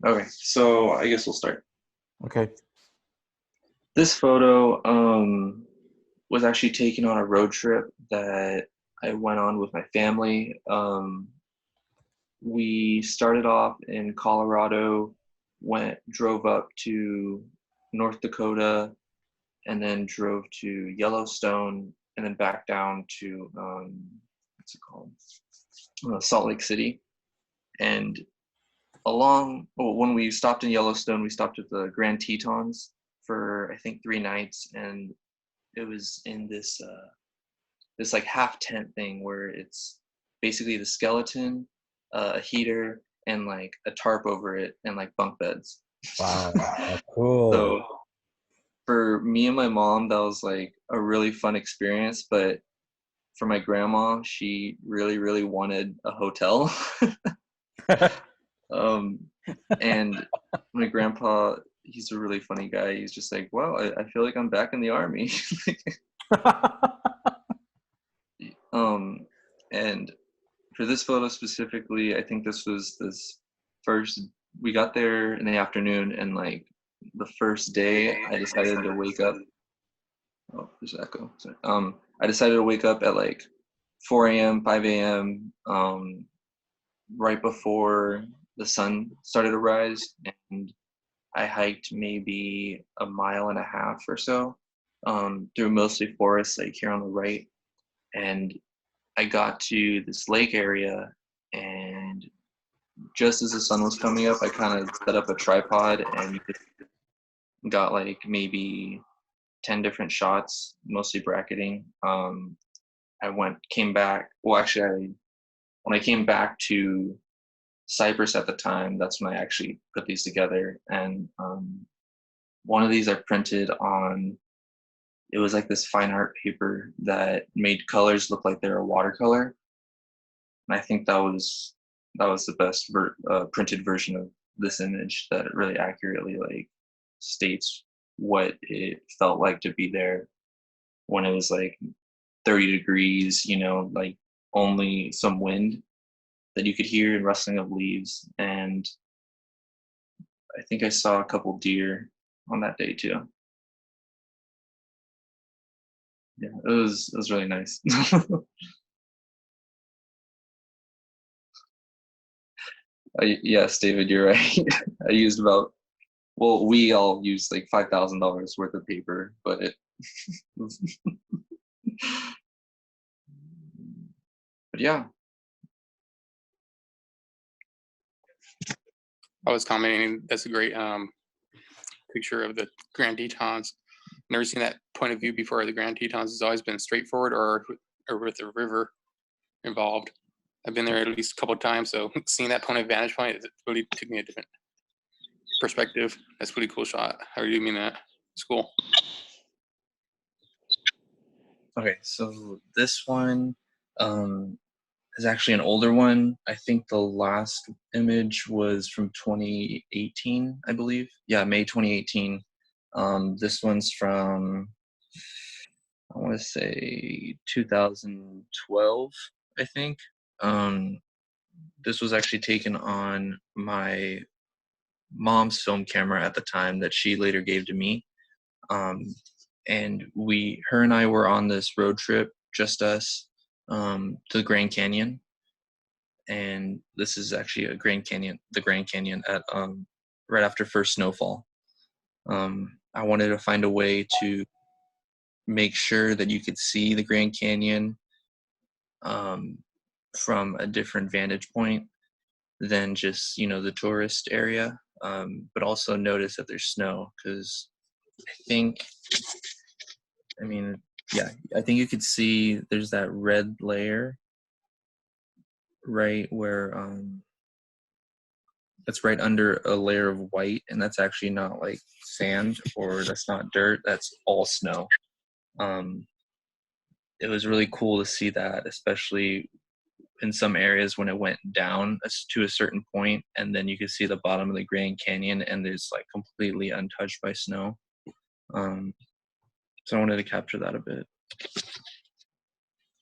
Okay, so I guess we'll start. Okay. This photo was actually taken on a road trip that I went on with my family. We started off in Colorado, drove up to North Dakota, and then drove to Yellowstone, and then back down to what's it called? Salt Lake City. And when we stopped in Yellowstone, we stopped at the Grand Tetons for I think 3 nights, and it was in this like half tent thing where it's basically the skeleton, a heater, and like a tarp over it, and like bunk beds. Wow. Cool. So for me and my mom, that was like a really fun experience. But for my grandma, she really, really wanted a hotel. um, and my grandpa, he's a really funny guy. He's just like, wow, I feel like I'm back in the army. um, and for this photo specifically, I think this was this first, we got there in the afternoon, and like the first day I decided to wake up. Oh, there's echo. Sorry. I decided to wake up at like 4 a.m., 5 a.m., right before the sun started to rise. And I hiked maybe a mile and a half or so through mostly forests, like here on the right. And I got to this lake area, and just as the sun was coming up, I kind of set up a tripod and got like maybe 10 different shots, mostly bracketing. Came back. Well, actually, when I came back to Cyprus at the time, that's when I actually put these together. And one of these I printed on, it was like this fine art paper that made colors look like they were watercolor. And I think that was the best printed version of this image that really accurately like states what it felt like to be there when it was like 30 degrees, like only some wind that you could hear and rustling of leaves. And I think I saw a couple deer on that day too. Yeah, it was really nice. Yes, David, you're right. I used about we all used like $5,000 worth of paper, but but yeah. I was commenting that's a great picture of the Grand Tetons. Never seen that point of view before. The Grand Tetons has always been straightforward or with the river involved. I've been there at least a couple of times, so seeing that point of vantage point it really took me a different perspective. That's a pretty cool shot. How are you doing that? It's cool. Okay, so this one um, is actually an older one. I think the last image was from 2018, I believe. Yeah, May 2018. This one's from, I want to say 2012, I think. Um, this was actually taken on my mom's film camera at the time that she later gave to me. Um, and her and I were on this road trip, just us, to the Grand Canyon. And this is actually the Grand Canyon at right after first snowfall. I wanted to find a way to make sure that you could see the Grand Canyon um, from a different vantage point than just the tourist area, but also notice that there's snow because I think, I mean, yeah, I think you could see there's that red layer right where that's right under a layer of white, and that's actually not like sand or that's not dirt. That's all snow. Um, it was really cool to see that, especially in some areas when it went down to a certain point, and then you could see the bottom of the Grand Canyon, and it's like completely untouched by snow. Um, so I wanted to capture that a bit.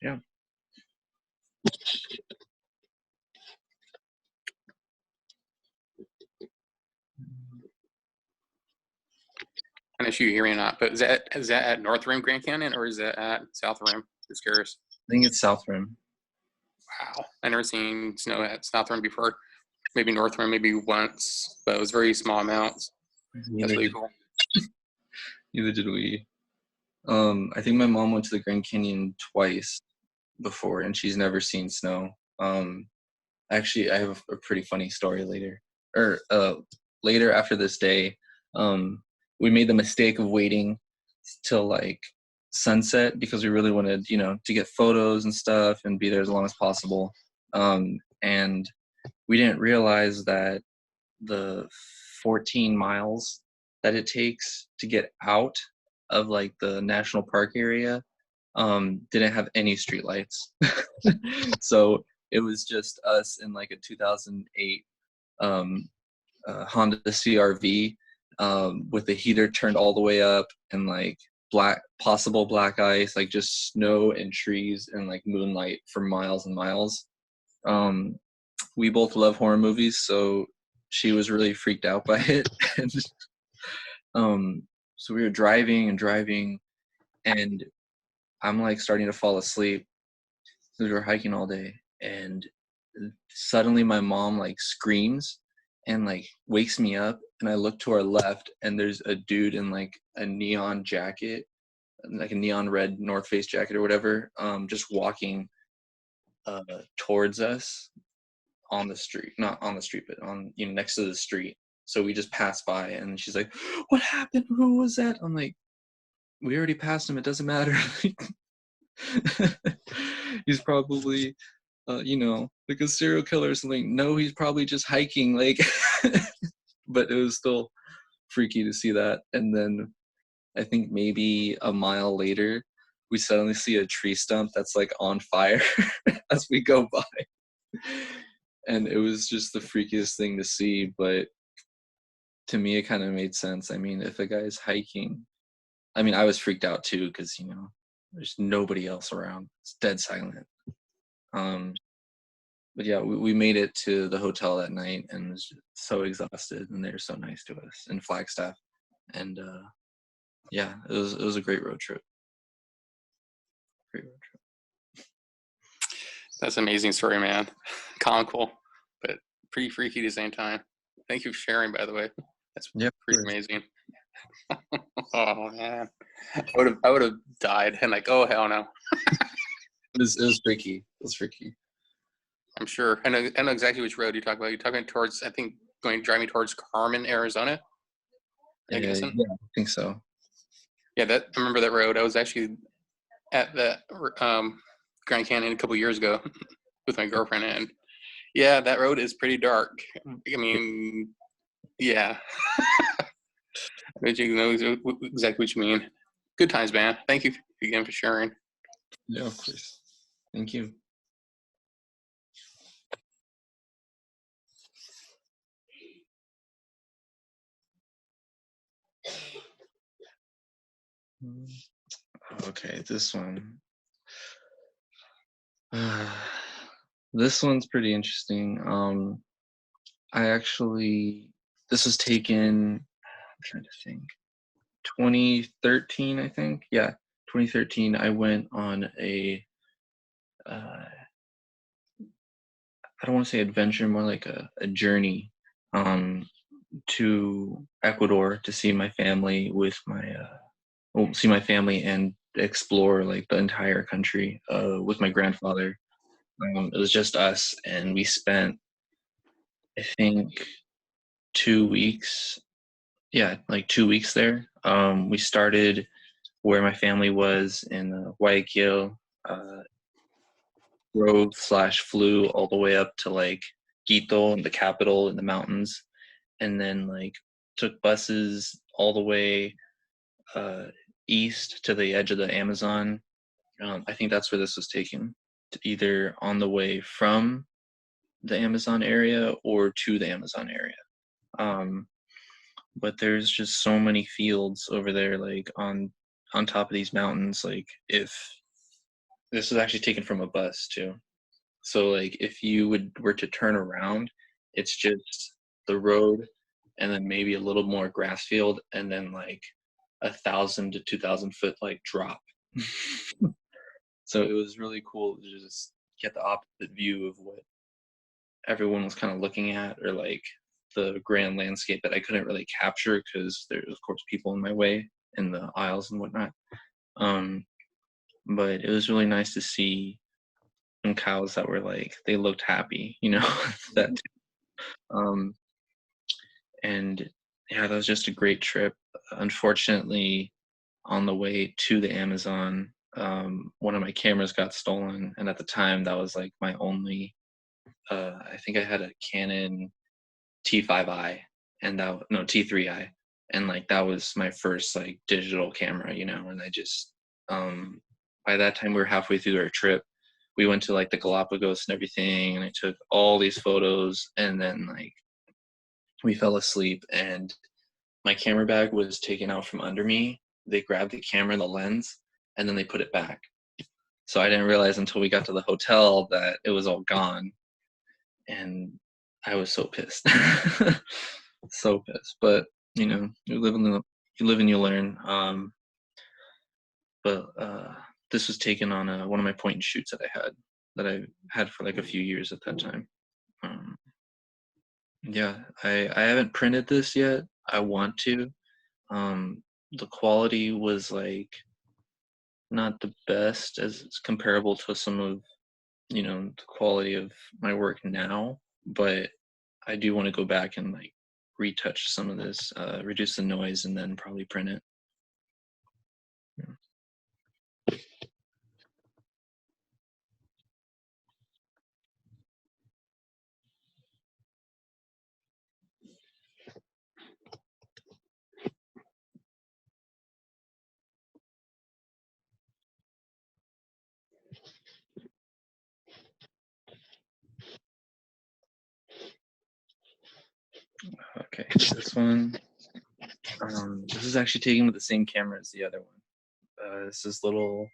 Yeah. sure you hear me or not, but is that at North Rim Grand Canyon or is that at South Rim? Just curious. I think it's South Rim. Wow, I never seen snow at South Rim before. Maybe North Rim, maybe once, but it was very small amounts. That's Neither really did, cool. neither did we. I think my mom went to the Grand Canyon twice before, and she's never seen snow. Actually, I have a pretty funny story later, or later after this day. We made the mistake of waiting till like sunset because we really wanted, to get photos and stuff and be there as long as possible. And we didn't realize that the 14 miles that it takes to get out of like the national park area didn't have any streetlights. So it was just us in like a 2008 Honda CRV with the heater turned all the way up and like possible black ice, like just snow and trees and like moonlight for miles and miles. We both love horror movies, so she was really freaked out by it. And so we were driving and driving, and I'm like starting to fall asleep. So we were hiking all day, and suddenly my mom like screams and like wakes me up, and I look to our left, and there's a dude in like a neon jacket, like a neon red North Face jacket or whatever, just walking towards us on the street, not on the street, but on, next to the street. So we just passed by, and she's like, "What happened? Who was that?" I'm like, "We already passed him. It doesn't matter." He's probably like a serial killer or something. No, he's probably just hiking, like. But it was still freaky to see that. And then I think maybe a mile later we suddenly see a tree stump that's like on fire as we go by, and it was just the freakiest thing to see. But to me it kind of made sense. I mean, if a guy's hiking, I mean, I was freaked out too because there's nobody else around. It's dead silent. But yeah, we made it to the hotel that night and was just so exhausted, and they were so nice to us in Flagstaff. And yeah, it was a great road trip. Great road trip. That's an amazing story, man. Comical, but pretty freaky at the same time. Thank you for sharing, by the way. That's pretty amazing. Oh man, I would have died and like, oh hell no. It was freaky. It was freaky. I'm sure. I know exactly which road you're talking about. You're talking towards, I think, driving towards Carmen, Arizona. Yeah, I think so. Yeah, I remember that road. I was actually at the Grand Canyon a couple years ago with my girlfriend, and yeah, that road is pretty dark. I mean, yeah. You know exactly what you mean. Good times, man. Thank you again for sharing. Yeah, of course. Thank you. Okay, this one. This one's pretty interesting. This was taken, I'm trying to think, 2013, I think. Yeah, 2013. I went on I don't want to say adventure, more like a journey to Ecuador to see my family see my family and explore like the entire country with my grandfather. It was just us, and we spent, I think, 2 weeks. Yeah, like 2 weeks there. We started where my family was in Guayaquil, drove/flew all the way up to like Quito, the capital, in the mountains, and then like took buses all the way east to the edge of the Amazon. I think that's where this was taken, either on the way from the Amazon area or to the Amazon area. But there's just so many fields over there, like on top of these mountains. Like, if this was actually taken from a bus too, so like if you were to turn around, it's just the road and then maybe a little more grass field and then like 1,000 to 2,000 foot like drop. So it was really cool to just get the opposite view of what everyone was kind of looking at, or like the grand landscape that I couldn't really capture because there's of course people in my way in the aisles and whatnot. But it was really nice to see some cows that were like, they looked happy, that um and yeah, that was just a great trip. Unfortunately, on the way to the Amazon, one of my cameras got stolen, and at the time that was like my only I think I had a Canon T5i, and T3i, and like that was my first like digital camera, and I just by that time we were halfway through our trip. We went to like the Galapagos and everything, and I took all these photos, and then like we fell asleep, and my camera bag was taken out from under me. They grabbed the camera and the lens, and then they put it back. So I didn't realize until we got to the hotel that it was all gone, and I was so pissed. So pissed. But you live and you learn. But this was taken on one of my point and shoots that I had for like a few years at that time. Yeah, I haven't printed this yet. I want to. The quality was like not the best as it's comparable to some of the quality of my work now, but I do want to go back and like retouch some of this, reduce the noise, and then probably print it. Yeah. Okay, this one. This is actually taken with the same camera as the other one. This is little.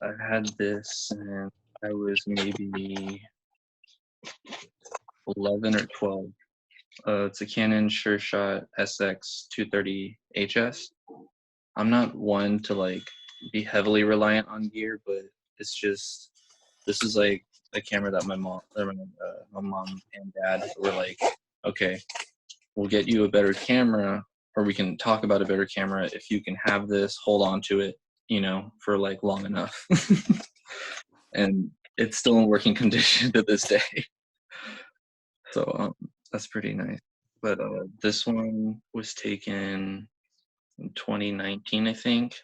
I had this, and I was maybe 11 or 12. It's a Canon SureShot SX230 HS. I'm not one to like be heavily reliant on gear, but it's just this is like a camera that my mom and dad were like, okay, we'll get you a better camera, or we can talk about a better camera if you can have this, hold on to it, for like long enough. And it's still in working condition to this day. So that's pretty nice. But this one was taken in 2019, I think.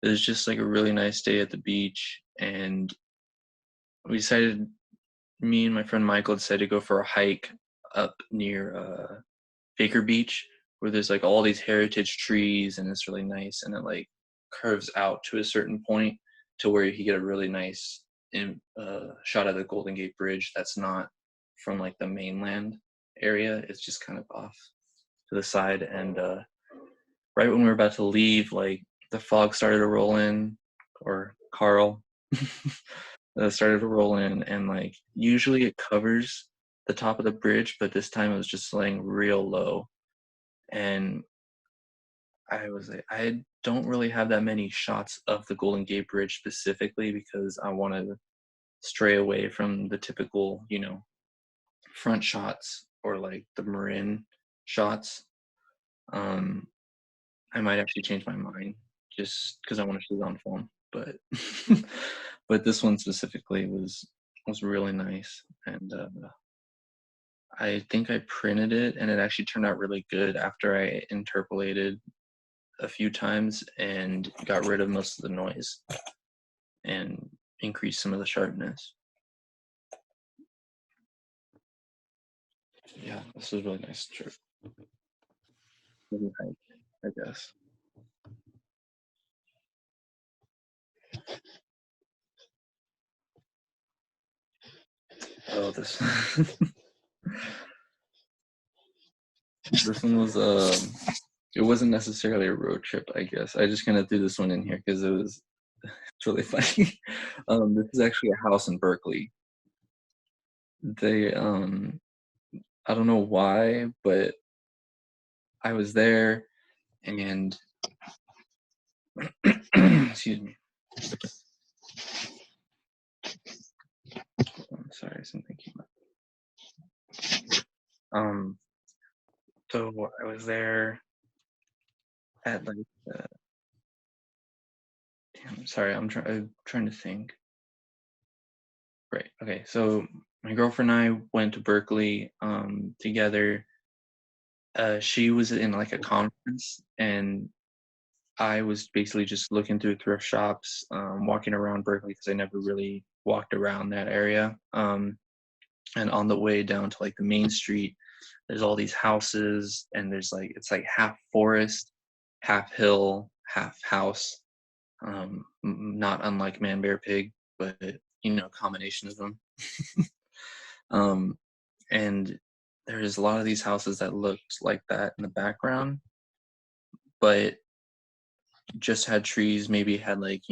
It was just like a really nice day at the beach, and we decided, me and my friend Michael decided to go for a hike up near Baker Beach, where there's like all these heritage trees, and it's really nice, and it like curves out to a certain point to where you can get a really nice shot of the Golden Gate Bridge that's not from like the mainland area. It's just kind of off to the side, and right when we were about to leave, like the fog started to roll in, or Carl started to roll in, and like usually it covers the top of the bridge, but this time it was just laying real low. And I was like, I don't really have that many shots of the Golden Gate Bridge specifically because I want to stray away from the typical, front shots or like the Marin shots. I might actually change my mind just because I want to shoot on film, but but this one specifically was really nice, and I think I printed it, and it actually turned out really good after I interpolated a few times and got rid of most of the noise and increased some of the sharpness. Yeah, this was a really nice trip. Really hike, I guess. Oh, this this one was it wasn't necessarily a road trip, I guess. I just kind of threw this one in here because it's really funny. This is actually a house in Berkeley. they I don't know why, but I was there and excuse me. I'm sorry, something came up. So I was there at like damn, sorry, I'm trying to think. Right. Okay. So my girlfriend and I went to Berkeley together. She was in like a conference, and I was basically just looking through thrift shops, walking around Berkeley because I never really walked around that area. And on the way down to like the main street, there's all these houses, and there's like it's like half forest, half hill, half house. Not unlike Man Bear Pig, but combination of them. um, and there's a lot of these houses that looked like that in the background, but just had trees. Maybe had like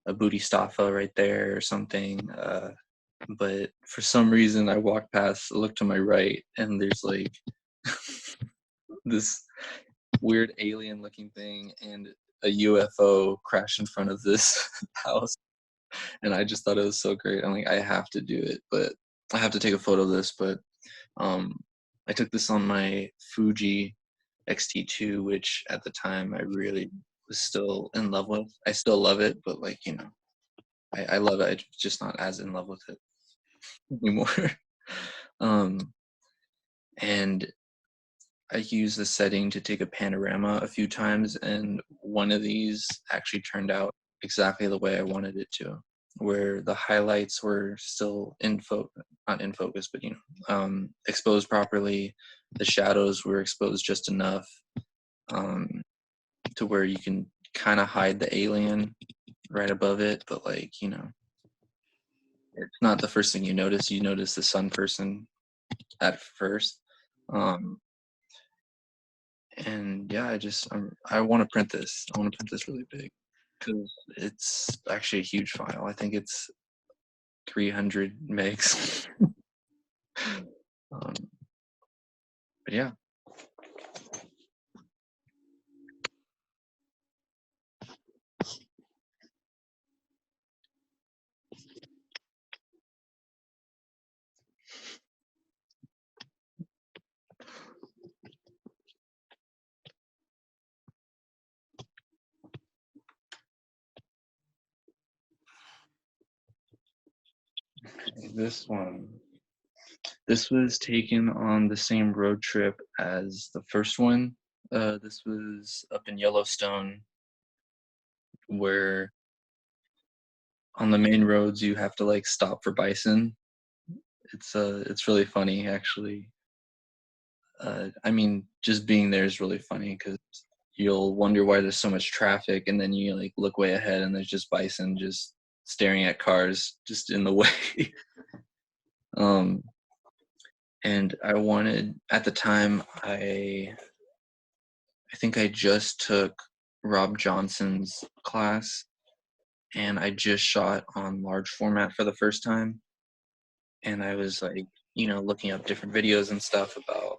a booty staffa right there or something. But for some reason, I walked past, looked to my right, and there's like this weird alien-looking thing and a UFO crashed in front of this house. And I just thought it was so great. I'm like, I have to do it, but I have to take a photo of this. But I took this on my Fuji XT2, which at the time I really was still in love with. I still love it, but like I love it. I'm just not as in love with it anymore. um, and I used the setting to take a panorama a few times, and one of these actually turned out exactly the way I wanted it to, where the highlights were still not in focus, but exposed properly. The shadows were exposed just enough um, to where you can kind of hide the alien right above it, but like it's not the first thing you notice. You notice the sun person at first. Um, and yeah, I want to print this. I want to print this really big because it's actually a huge file. I think it's 300 megs. um, but yeah, this one. This was taken on the same road trip as the first one. This was up in Yellowstone, where on the main roads you have to like stop for bison. It's really funny actually. I mean, just being there is really funny because you'll wonder why there's so much traffic, and then you like look way ahead, and there's just bison just staring at cars just in the way. um, and I wanted at the time I think I just took Rob Johnson's class, and I just shot on large format for the first time, and I was like, looking up different videos and stuff about.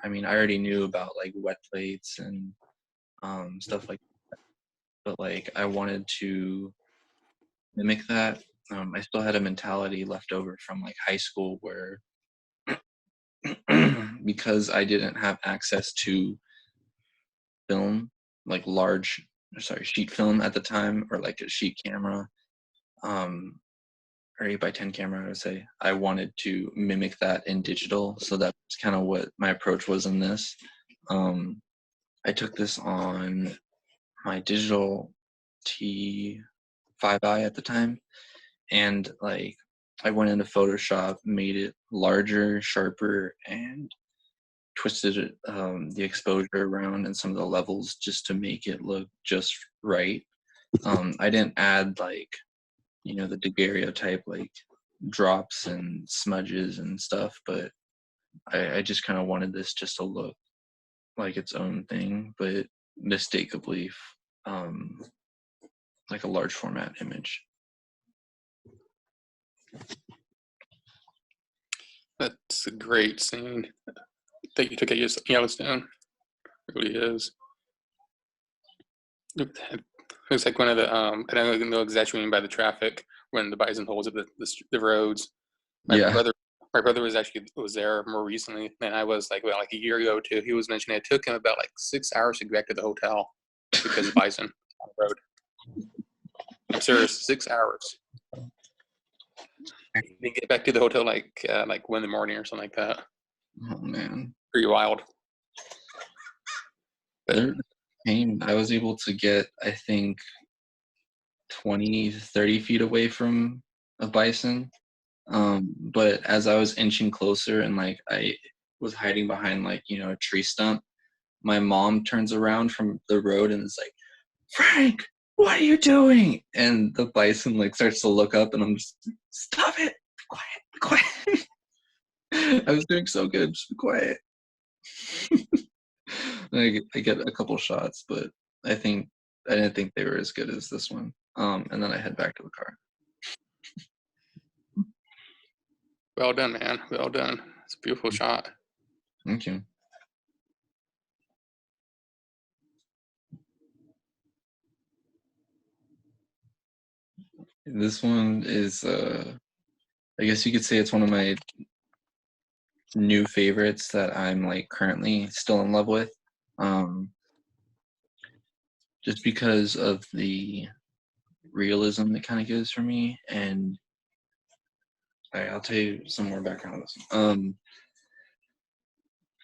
I mean, I already knew about like wet plates and stuff like that, but like I wanted to mimic that. I still had a mentality left over from like high school where because I didn't have access to film, like sheet film at the time, or like a sheet camera, um, or 8x10 camera, I would say. I wanted to mimic that in digital, so that's kind of what my approach was in this. I took this on my digital T5i at the time, and like I went into Photoshop, made it larger, sharper, and twisted it, the exposure around and some of the levels just to make it look just right. I didn't add like the daguerreotype like drops and smudges and stuff, but I just kind of wanted this just to look like its own thing, but mistakably um, like a large format image. That's a great scene that you took at Yellowstone. It really is. It looks like one of the I don't know exactly what you mean by the traffic when the bison holds up the roads. My Yeah. brother my brother was there more recently than I was, like like a year ago too. He was mentioning it took him about like 6 hours to get back to the hotel because of bison on the road. I'm serious, 6 hours. He didn't get back to the hotel like 1 in the morning or something like that. Oh man. Pretty wild. But There came, I was able to get, I think, 20 to 30 feet away from a bison. But as I was inching closer and like I was hiding behind like, a tree stump, my mom turns around from the road and is like, Frank, what are you doing? And the bison like starts to look up and I'm just, stop it, be quiet. I was doing so good, just be quiet. I get a couple shots, but I didn't think they were as good as this one. And then I head back to the car. well done, man. Well done. It's a beautiful shot. Thank you. This one is, I guess you could say it's one of my new favorites that I'm like currently still in love with. Just because of the realism it kind of gives for me. And I'll tell you some more background on this one.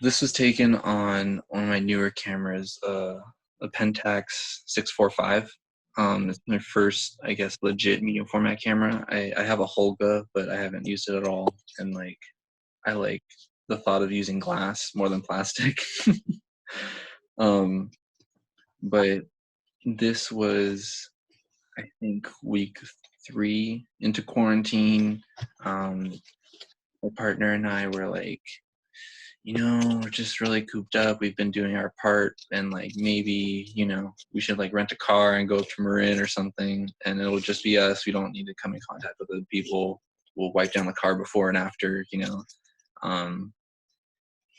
This was taken on one of my newer cameras, a Pentax 645. It's my first, I guess, legit medium format camera. I have a Holga, but I haven't used it at all. And like, I like the thought of using glass more than plastic. But this was, I think, week 3 into quarantine. My partner and I were like, we're just really cooped up. We've been doing our part, and like maybe, we should like rent a car and go up to Marin or something, and it'll just be us. We don't need to come in contact with other people. We'll wipe down the car before and after,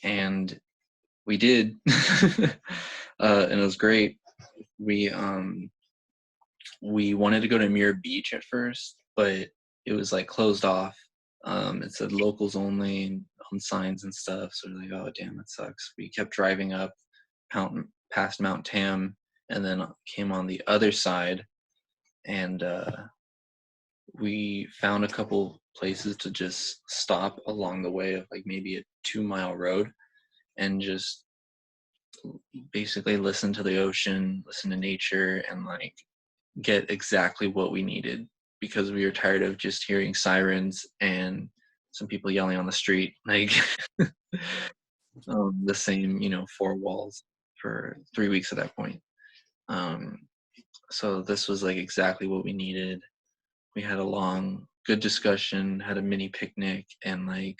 and we did, and it was great. We wanted to go to Muir Beach at first, but it was like closed off. It said locals only and on signs and stuff. So we're like, oh damn, that sucks. We kept driving up past Mount Tam and then came on the other side, and we found a couple places to just stop along the way of like maybe a 2-mile road and just basically listen to the ocean, listen to nature, and like get exactly what we needed, because we were tired of just hearing sirens and some people yelling on the street, like the same, 4 walls for 3 weeks at that point. So this was like exactly what we needed. We had a long, good discussion, had a mini picnic, and like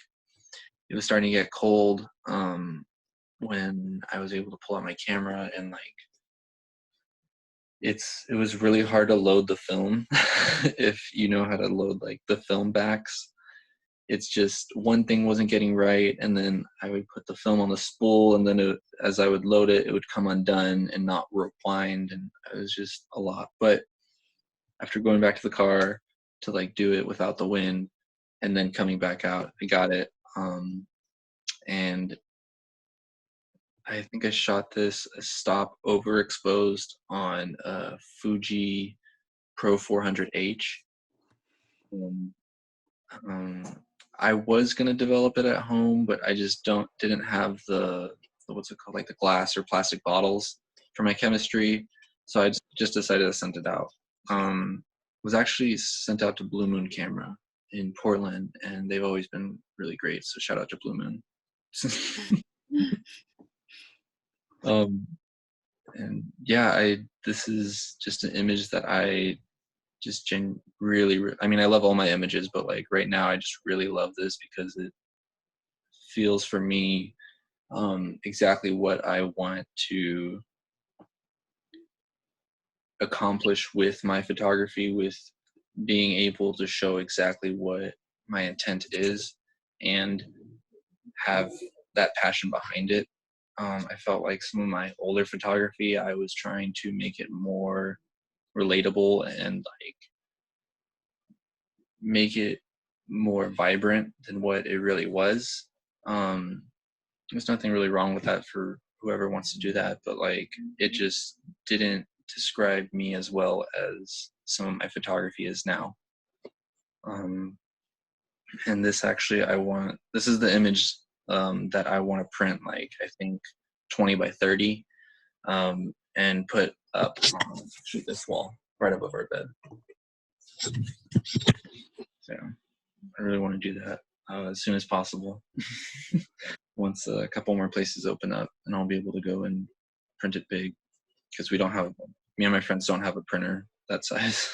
it was starting to get cold when I was able to pull out my camera, and like it was really hard to load the film if you know how to load like the film backs. It's just one thing wasn't getting right, and then I would put the film on the spool, and then as I would load it, it would come undone and not rewind, and it was just a lot. But after going back to the car to like do it without the wind and then coming back out, I got it. And I think I shot this stop overexposed on a Fuji Pro 400H. Um, I was gonna develop it at home, but I just didn't have the what's it called, like the glass or plastic bottles for my chemistry, so I just decided to send it out. Was actually sent out to Blue Moon Camera in Portland, and they've always been really great. So shout out to Blue Moon. And yeah, this is just an image that I just I mean, I love all my images, but like right now I just really love this because it feels for me exactly what I want to accomplish with my photography, with being able to show exactly what my intent is. And have that passion behind it. I felt like some of my older photography, I was trying to make it more relatable and like make it more vibrant than what it really was. There's nothing really wrong with that for whoever wants to do that, but like it just didn't describe me as well as some of my photography is now. And this actually, this is the image that I want to print, like I think 20 by 30, and put up on actually this wall right above our bed. So I really want to do that as soon as possible. Once a couple more places open up, and I'll be able to go and print it big, because me and my friends don't have a printer that size.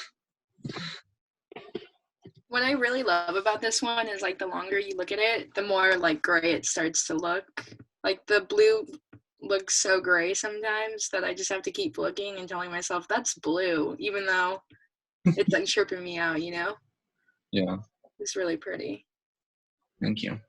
What I really love about this one is like the longer you look at it, the more like gray it starts to look. Like the blue looks so gray sometimes that I just have to keep looking and telling myself that's blue, even though it's like tripping me out, you know? Yeah. It's really pretty. Thank you.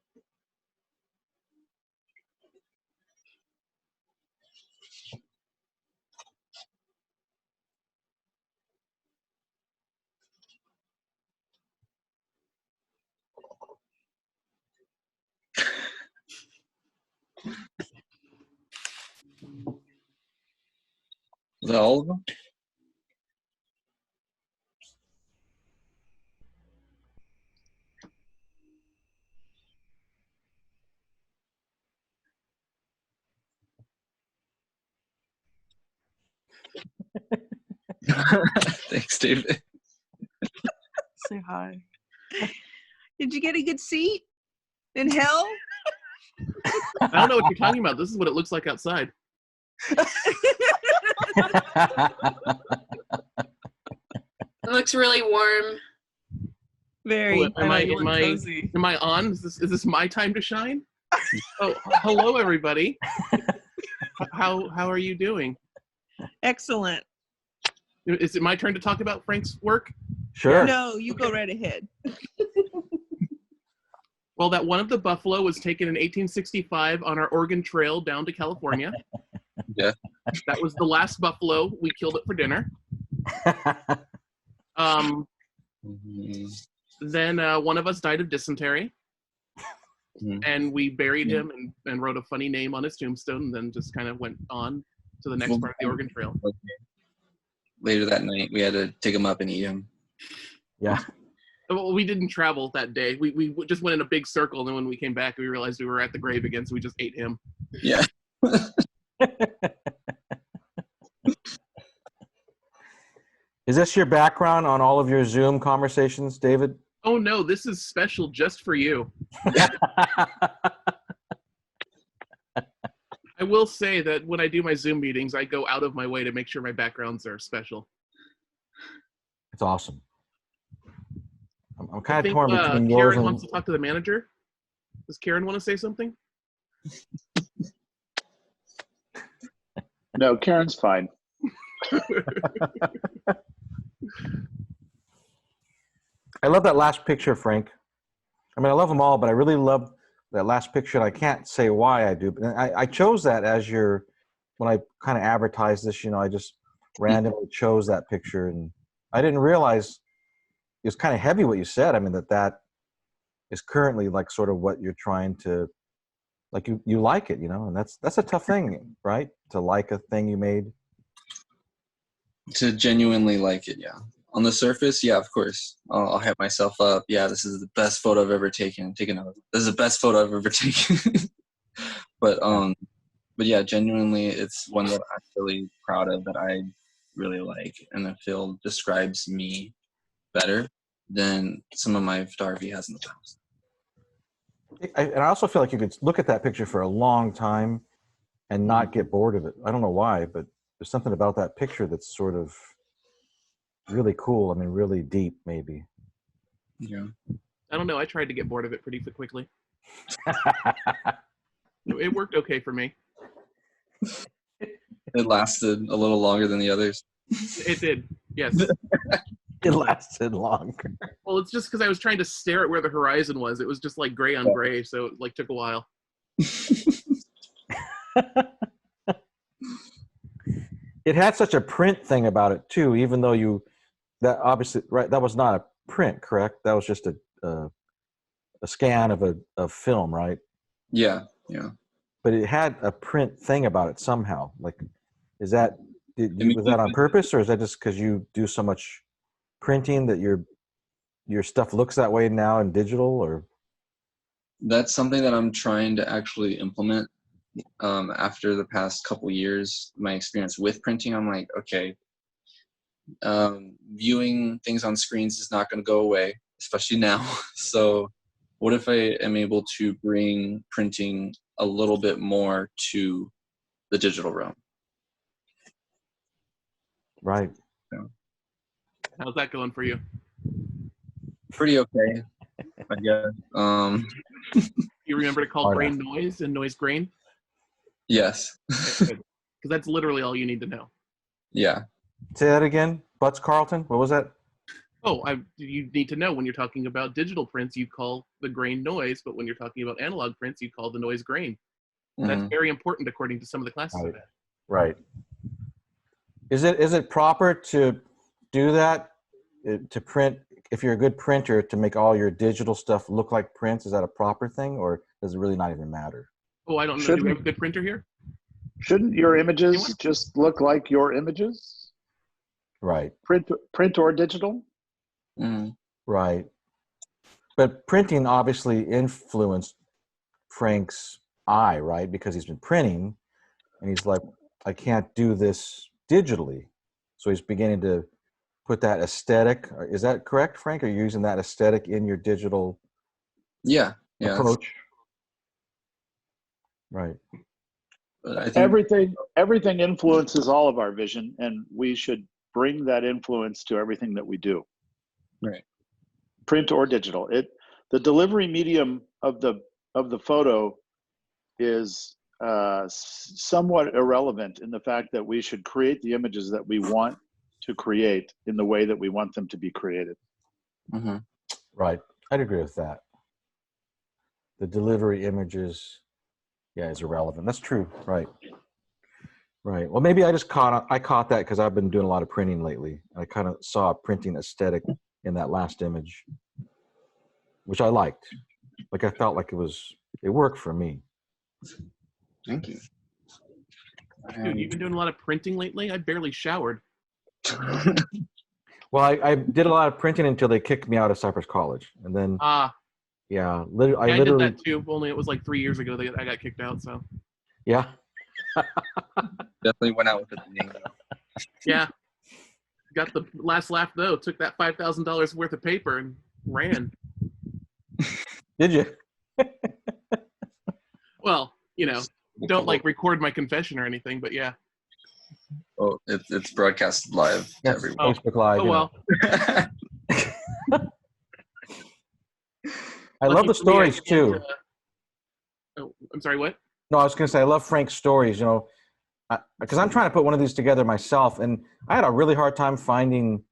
Is that all of them? Thanks, David. Say hi. Did you get a good seat in hell? I don't know what you're talking about. This is what it looks like outside. It looks really warm. Very. Oh, am I on? Is this my time to shine? Oh, hello everybody. How are you doing? Excellent. Is it my turn to talk about Frank's work? Sure. No, you go right ahead. Well, that one of the buffalo was taken in 1865 on our Oregon Trail down to California. Yeah. That was the last buffalo. We killed it for dinner. Then one of us died of dysentery. And we buried him and wrote a funny name on his tombstone, and then just kind of went on to the next part of the Oregon Trail. Later that night, we had to take him up and eat him. Yeah. Well, we didn't travel that day. We just went in a big circle, and then when we came back, we realized we were at the grave again, so we just ate him. Yeah. Is this your background on all of your Zoom conversations, David? Oh no, this is special just for you. I will say that when I do my Zoom meetings, I go out of my way to make sure my backgrounds are special. It's awesome. I'm kind of torn between yours Karen and... wants to talk to the manager. Does Karen want to say something? No, Karen's fine. I love that last picture, Frank. I mean, I love them all, but I really love that last picture, and I can't say why I do. But I chose that as when I kind of advertised this, I just randomly chose that picture, and I didn't realize it was kind of heavy what you said. I mean, that is currently like sort of what you're trying to, like you like it, and that's a tough thing, right? To like a thing you made. To genuinely like it, yeah. On the surface, yeah, of course. I'll hype myself up. Yeah, this is the best photo I've ever taken. This is the best photo I've ever taken. but yeah, genuinely, it's one that I'm really proud of, that I really like, and I feel describes me better than some of my photography has in the past. And I also feel like you could look at that picture for a long time and not get bored of it. I don't know why, but there's something about that picture that's sort of really cool. I mean, really deep, maybe. Yeah. I don't know. I tried to get bored of it pretty quickly. It worked okay for me. It lasted a little longer than the others. It did, yes. It lasted longer. Well, it's just because I was trying to stare at where the horizon was. It was just like gray on gray, so it like took a while. It had such a print thing about it too, even though that obviously, right, that was not a print, correct? That was just a scan of film, right? Yeah, yeah. But it had a print thing about it somehow. Like, is that I mean, was that on purpose, or is that just because you do so much printing that your stuff looks that way now in digital? Or that's something that I'm trying to actually implement. After the past couple years, my experience with printing, I'm like, okay, viewing things on screens is not going to go away, especially now. So what if I am able to bring printing a little bit more to the digital realm? right? Yeah. How's that going for you? Pretty okay, I guess. You remember to call Hard grain noise and noise grain? Yes. Because that's literally all you need to know. Yeah. Say that again, Butts Carlton. What was that? Oh, you need to know when you're talking about digital prints, you call the grain noise, but when you're talking about analog prints, you call the noise grain. That's Mhm. very important according to some of the classes I've had. Right. Is it proper to do that, to print, if you're a good printer, to make all your digital stuff look like prints? Is that a proper thing, or does it really not even matter? Oh, I don't know. Do we have a good printer here? Shouldn't your Anyone? images just look like your images? Right. Print or digital? Mhm. Right. But printing obviously influenced Frank's eye, right? Because he's been printing, and he's like, I can't do this digitally. So he's beginning to put that aesthetic. Is that correct, Frank? Are you using that aesthetic in your digital Yeah. Yeah. approach? Right. But I think Everything influences all of our vision, and we should bring that influence to everything that we do. right. Print or digital. The delivery medium of the photo is somewhat irrelevant in the fact that we should create the images that we want to create in the way that we want them to be created. Mm-hmm. Right. I'd agree with that. The delivery images, yeah, is irrelevant. That's true. Right. Right. Well, maybe I caught that because I've been doing a lot of printing lately. I kind of saw a printing aesthetic in that last image, which I liked. Like, I felt like it worked for me. Thank you. Dude, you've been doing a lot of printing lately? I barely showered. Well, I did a lot of printing until they kicked me out of Cypress College, and then yeah, I did literally that too. Only it was like 3 years ago that I got kicked out. So yeah. Definitely went out with a bang. yeah, got the last laugh though. Took that $5,000 worth of paper and ran. Did you? Well, don't like record my confession or anything, but yeah. Oh, it's broadcast live to Yes, everyone. Facebook Live. Oh well. I love the stories too. Oh, I'm sorry. What? No, I was going to say I love Frank's stories. Because I'm trying to put one of these together myself, and I had a really hard time finding,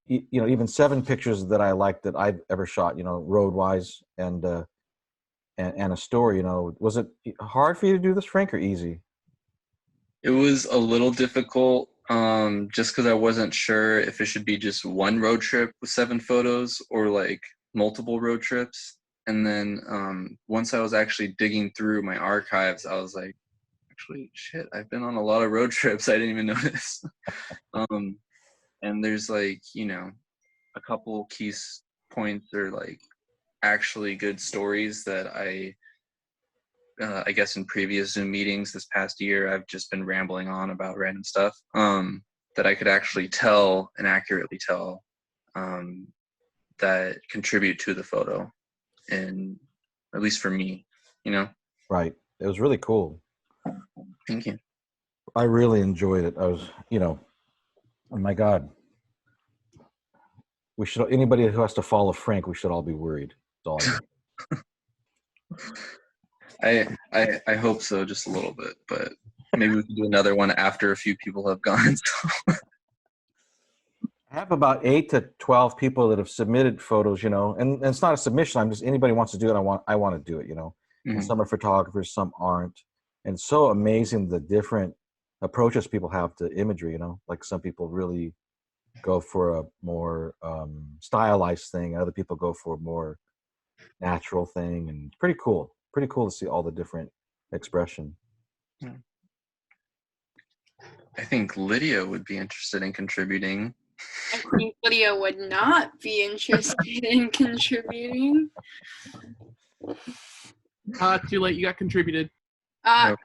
even 7 pictures that I liked that I've ever shot. Road wise and a story. Was it hard for you to do this, Frank, or easy? It was a little difficult, just because I wasn't sure if it should be just one road trip with 7 photos or like multiple road trips. And then once I was actually digging through my archives, I was like, actually, shit, I've been on a lot of road trips. I didn't even notice. And there's like, a couple key points or like actually good stories that I guess in previous Zoom meetings this past year, I've just been rambling on about random stuff that I could actually tell and accurately tell that contribute to the photo, and at least for me, Right. It was really cool. Thank you. I really enjoyed it. I was, oh my God. Anybody who has to follow Frank, we should all be worried. That's all I hope so, just a little bit, but maybe we can do another one after a few people have gone. So. I have about 8 to 12 people that have submitted photos, and it's not a submission. I'm just, anybody wants to do it. I want to do it, And some are photographers, some aren't. And it's so amazing the different approaches people have to imagery. Like some people really go for a more stylized thing. Other people go for a more natural thing, and it's pretty cool. Pretty cool to see all the different expression. I think Lydia would be interested in contributing. I think Lydia would not be interested in contributing. Too late. You got contributed. Uh,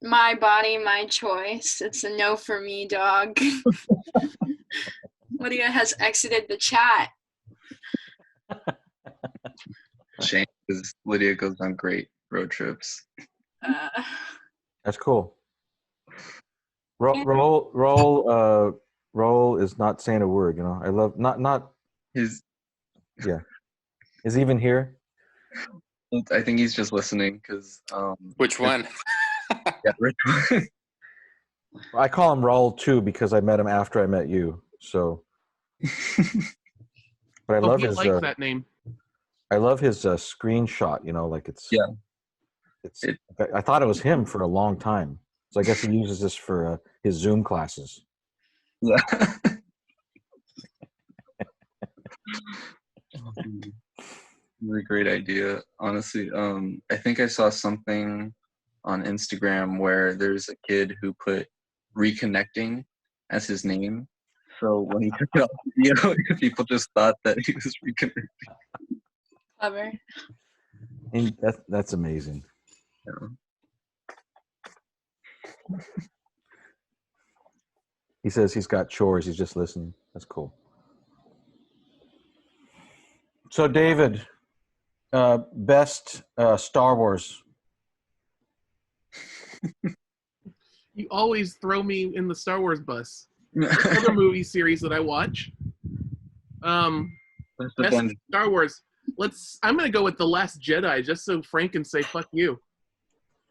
My body, my choice. It's a no for me, dog. Lydia has exited the chat. Shame, because Lydia goes on great road trips. That's cool. Roll is not saying a word. I love not. His, yeah. Is he even here? I think he's just listening because. Which one? Yeah, Rich. I call him Raul too because I met him after I met you. So, but I love his. Like that name. I love his screenshot. Like it's. Yeah. I thought it was him for a long time. So I guess he uses this for his Zoom classes. Yeah. Really great idea, honestly. I think I saw something on Instagram where there's a kid who put reconnecting as his name. So when he took it off the video, people just thought that he was reconnecting. Clever. And that's amazing. Yeah. He says he's got chores. He's just listening. That's cool. So, David, best Star Wars. You always throw me in the Star Wars bus. Other movie series that I watch. Best Star Wars. I'm gonna go with The Last Jedi, just so Frank can say "fuck you."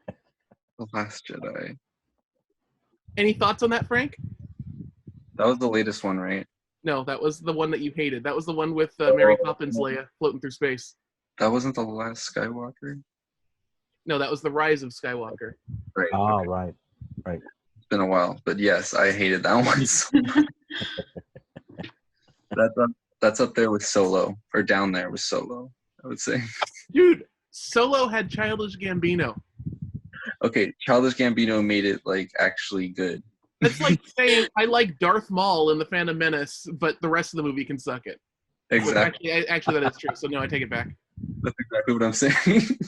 The Last Jedi. Any thoughts on that, Frank? That was the latest one, right? No, that was the one that you hated. That was the one with Mary Poppins Leia floating through space. That wasn't The Last Skywalker? No, that was The Rise of Skywalker. Right. Oh, right. It's been a while, but yes, I hated that one so much. That's up there with Solo, or down there with Solo, I would say. Dude, Solo had Childish Gambino. Okay, Childish Gambino made it actually good. That's like saying I like Darth Maul in The Phantom Menace, but the rest of the movie can suck it. Exactly. Actually, that is true. So no, I take it back. That's exactly what I'm saying.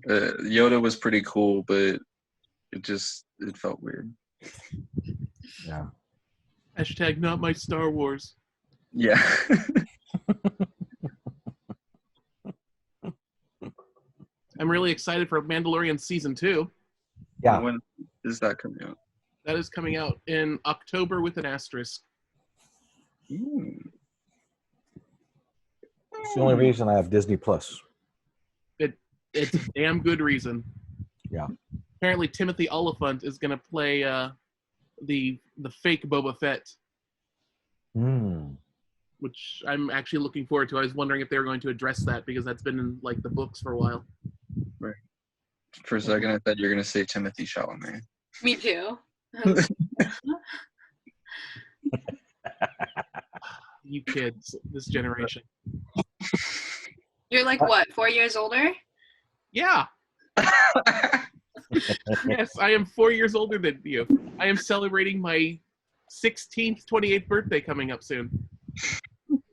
Yoda was pretty cool, but it felt weird. Yeah. Hashtag not my Star Wars. Yeah. I'm really excited for Mandalorian Season 2. Yeah. When is that coming out? That is coming out in October with an asterisk. Ooh. It's the only reason I have Disney Plus. It's a damn good reason. Yeah. Apparently, Timothy Oliphant is going to play the fake Boba Fett, which I'm actually looking forward to. I was wondering if they were going to address that because that's been in the books for a while. Right. For a second, I thought you were going to say Timothy Chalamet. Me too. You kids, this generation. You're what, 4 years older? Yeah. Yes, I am 4 years older than you. I am celebrating my 16th, 28th birthday coming up soon.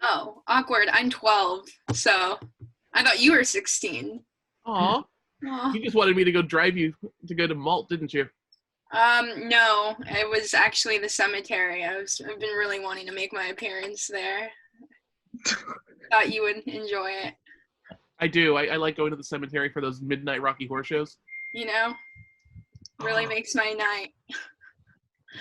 Oh, awkward. I'm 12, so I thought you were 16. Aw. You just wanted me to go drive you to go to Malt, didn't you? No, it was actually the cemetery. I've been really wanting to make my appearance there. Thought you would enjoy it. I do. I like going to the cemetery for those midnight Rocky Horror shows. Really makes my night.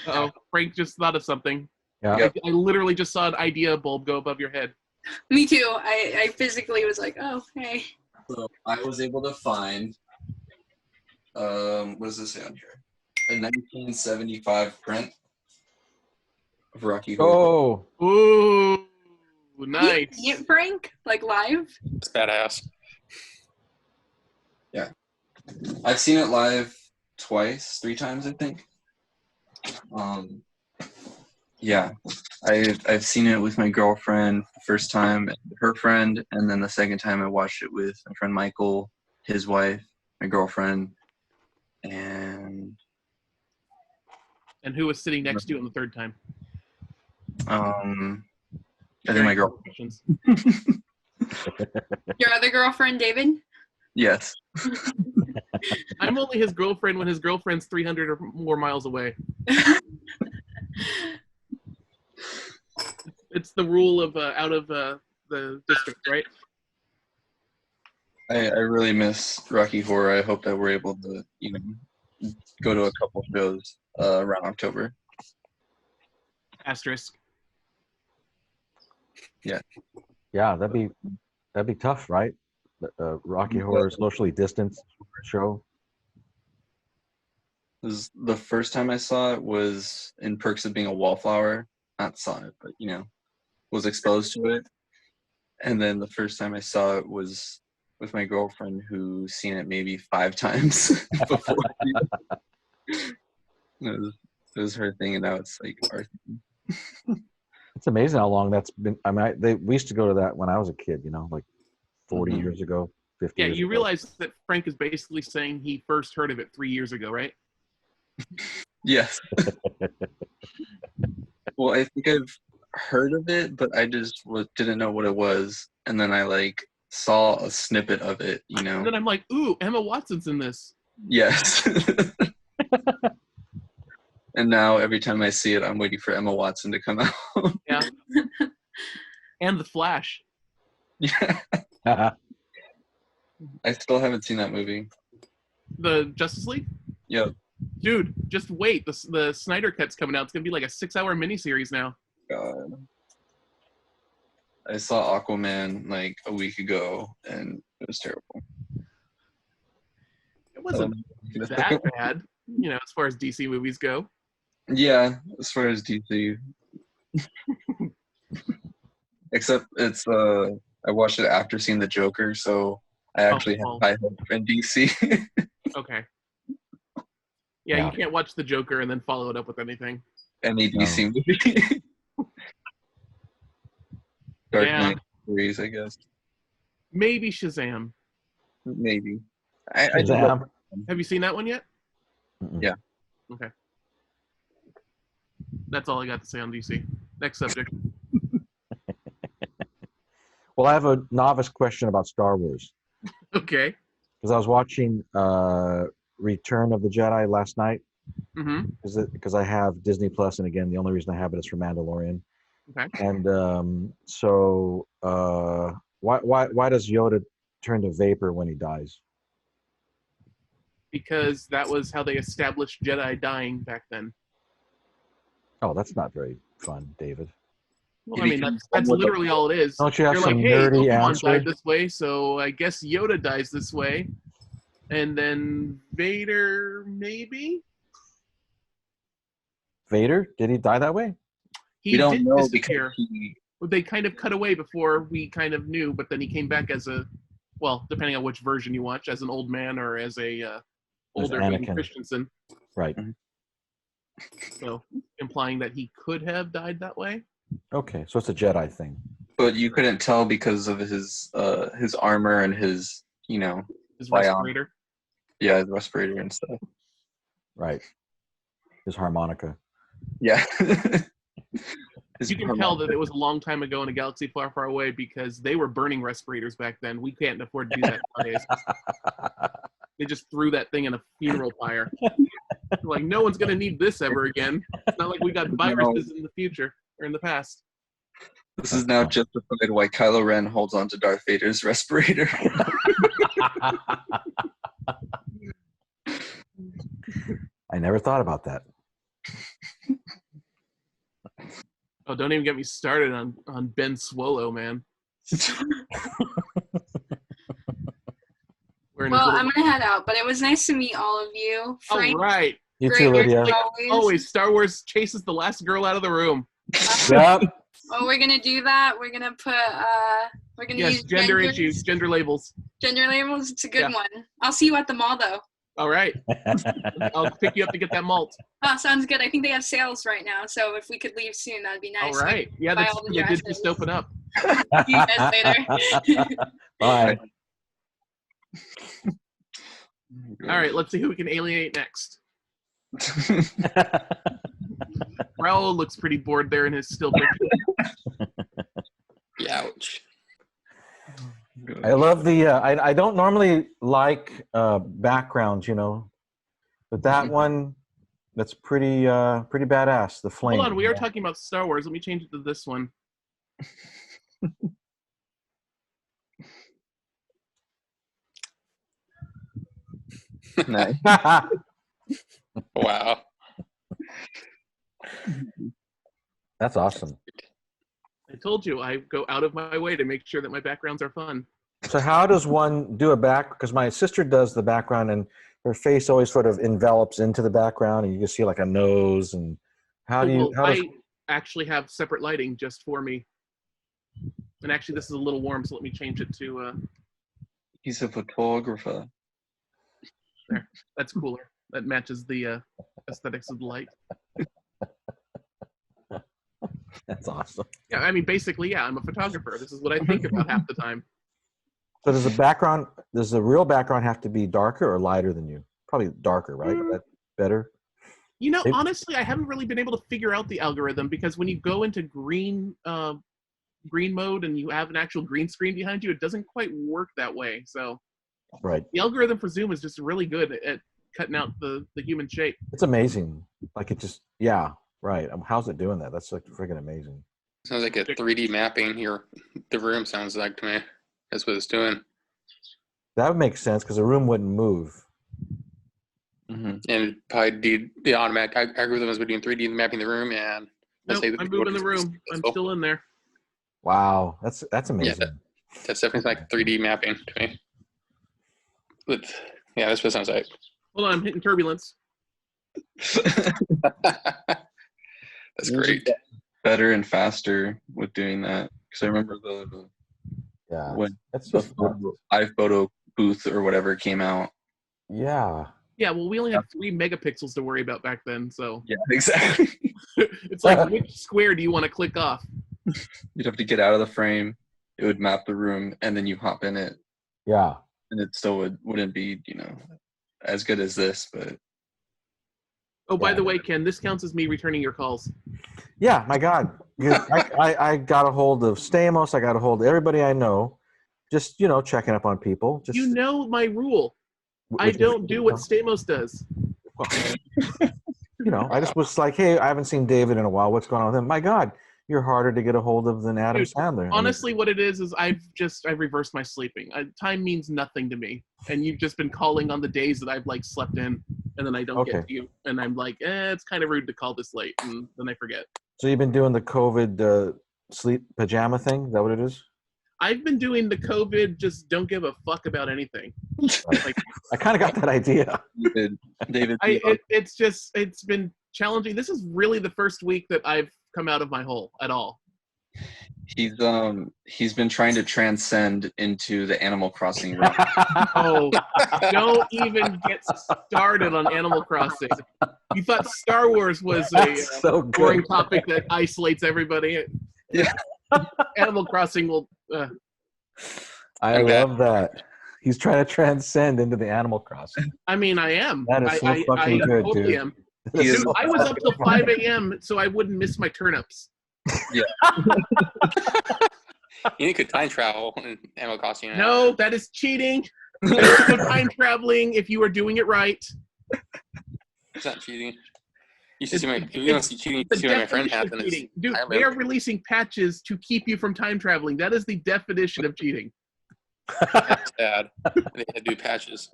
Uh-oh, Frank just thought of something. Yeah. I literally just saw an idea bulb go above your head. Me too. I physically was like, oh, hey. So I was able to find, what does this say on here? A 1975 print of Rocky Horror. Oh. Ooh. Ooh, You nice. see it, Frank? Like live? It's badass. I've seen it live twice, 3 times, I think. Yeah, I've seen it with my girlfriend the first time, and her friend, and then the second time I watched it with my friend Michael, his wife, my girlfriend, and And who was sitting next to you on the third time? I think my girl. Questions. Your other girlfriend, David? Yes. I'm only his girlfriend when his girlfriend's 300 or more miles away. It's the rule of out of the district, right? I really miss Rocky Horror. I hope that we're able to, go to a couple shows around October. Asterisk. Yeah, that'd be tough, right? Rocky Horror socially distanced show. The first time I saw it was in Perks of Being a Wallflower. Not saw it, but was exposed to it. And then the first time I saw it was with my girlfriend, who's seen it maybe 5 times before. It was her thing, and now it's like our thing. It's amazing how long that's been. I mean, we used to go to that when I was a kid, like 40 Mhm. years ago, 50 Yeah, years you ago. realize that Frank is basically saying he first heard of it 3 years ago, right? Yes. Well, I think I've heard of it, but I just didn't know what it was, and then I saw a snippet of it. And then I'm like, ooh, Emma Watson's in this. Yes. And now every time I see it, I'm waiting for Emma Watson to come out. Yeah. And The Flash. Yeah. I still haven't seen that movie. The Justice League? Yep. Dude, just wait. The Snyder Cut's coming out. It's going to be like a 6-hour miniseries now. God. I saw Aquaman a week ago, and it was terrible. It wasn't that bad, as far as DC movies go. Yeah, as far as DC. Except it's I watched it after seeing the Joker, so I actually have high hope in DC. Okay. Yeah, you can't watch the Joker and then follow it up with anything. Any DC movie. Dark Yeah. Knight series, I guess. Maybe Shazam. Maybe. Shazam. Have you seen that one yet? Mm-mm. Yeah. Okay. That's all I got to say on DC. Next subject. Well, I have a novice question about Star Wars. Okay. Because I was watching Return of the Jedi last night. Mm-hmm. Because I have Disney Plus, and again, the only reason I have it is for Mandalorian. Okay. And so why does Yoda turn to vapor when he dies? Because that was how they established Jedi dying back then. Oh, that's not very fun, David. Well, I mean, that's literally all it is. Don't you have They're some like, hey, nerdy Obi-Wan answer? died this way, so I guess Yoda dies this way. And then Vader, maybe? Vader? Did he die that way? We don't did know disappear. because They kind of cut away before we kind of knew, but then he came back as depending on which version you watch, as an old man or as a older Hayden Anakin. Christensen. Right. So implying that he could have died that way. Okay, so it's a Jedi thing. But you couldn't tell because of his armor and his His bionic. respirator. Yeah, his respirator and stuff. Right. His harmonica. Yeah. You can tell that it was a long time ago in a galaxy far, far away because they were burning respirators back then. We can't afford to do that nowadays. They just threw that thing in a funeral pyre. Like, no one's going to need this ever again. It's not like we got viruses in the future or in the past. This is now justified why Kylo Ren holds on to Darth Vader's respirator. I never thought about that. Oh, don't even get me started on Ben Swallow, man. Well, I'm gonna head out, but it was nice to meet all of you. Frank, all right. You great too, work Lydia. as always. Always, Star Wars chases the last girl out of the room. Yep. Oh, we're gonna do that. We're gonna put we're gonna Yes, use gender issues, gender labels. Gender labels. It's a good Yeah. one. I'll see you at the mall though. All right. I'll pick you up to get that malt. Oh, sounds good. I think they have sales right now, so if we could leave soon, that'd be nice. All right. Yeah, buy that's all the they did dresses. just open up. See you guys later. Bye. All right, let's see who we can alienate next. Raul looks pretty bored there in his still picture. Ouch. I love the. I don't normally like backgrounds, but that one, that's pretty badass. The flame. Hold on, we are talking about Star Wars. Let me change it to this one. Nice. Wow. That's awesome. I told you I go out of my way to make sure that my backgrounds are fun. So how does one do a back? Because my sister does the background, and her face always sort of envelops into the background, and you can see like a nose. And how do you? Well, How does, I actually have separate lighting just for me. And actually, this is a little warm, so let me change it to. He's a photographer. There, that's cooler. That matches the aesthetics of the light. that's awesome. Yeah, I mean, basically, yeah, I'm a photographer. This is what I think about half the time. So does the real background have to be darker or lighter than you? Probably darker, right? That better? You know, It- honestly, I haven't really been able to figure out the algorithm because when you go into green mode and you have an actual green screen behind you, it doesn't quite work that way. So Right. the algorithm for Zoom is just really good at cutting out the human shape. It's amazing. Like it just, yeah, right. How's it doing that? That's like freaking amazing. Sounds like a 3D mapping here. The room sounds like to me. That's what it's doing. That would make sense because the room wouldn't move. Mm-hmm. And probably the automatic algorithm is doing 3D mapping the room, and Nope, I'm moving the room. I'm still in there. Wow, that's amazing. That's definitely like 3D mapping to me. Yeah, that's what it sounds like. Hold on, I'm hitting turbulence. That's great. Better and faster with doing that, because I remember Yeah, when that's the just iPhoto booth or whatever came out. yeah. Yeah, well, we only had 3 megapixels to worry about back then, so Yeah, exactly. it's like which square do you want to click off? You'd have to get out of the frame. It would map the room, and then you hop in it, Yeah. and it still wouldn't be as good as this, but Oh, by Yeah. the way, Ken, this counts as me returning your calls. Yeah, my God. I got a hold of Stamos. I got a hold of everybody I know. Just, checking up on people. Just, You know my rule. I which is- don't do what Stamos does. I just was like, hey, I haven't seen David in a while. What's going on with him? My God, you're harder to get a hold of than Adam Dude, Sandler. I mean, Honestly, what it is I've reversed my sleeping. Time means nothing to me, and you've just been calling on the days that I've like slept in, and then I don't Okay. get to you, and I'm like, it's kind of rude to call this late, and then I forget. so you've been doing the COVID sleep pajama thing? Is that what it is? I've been doing the COVID, just don't give a fuck about anything. Like I kind of got that idea. David, it's been challenging. This is really the first week that I've come out of my hole at all. he's been trying to transcend into the Animal Crossing realm. Oh, don't even get started on Animal Crossing. You thought Star Wars was a That's so boring good. topic that isolates everybody. Yeah. Animal Crossing will. I love that. He's trying to transcend into the Animal Crossing. I mean, I am. That is so I fucking good, totally dude. am. That is Dude, so I was up till fucking 5 a.m. so I wouldn't miss my turnips. You could time travel in Animal Crossing. No, that is cheating. There's no time traveling if you are doing it right. It's not cheating. You should see my. If you don't see cheating, The you see what my friend definition has. of And cheating. Dude, I they live. are releasing patches to keep you from time traveling. That is the definition of cheating. That's sad. They had to do patches.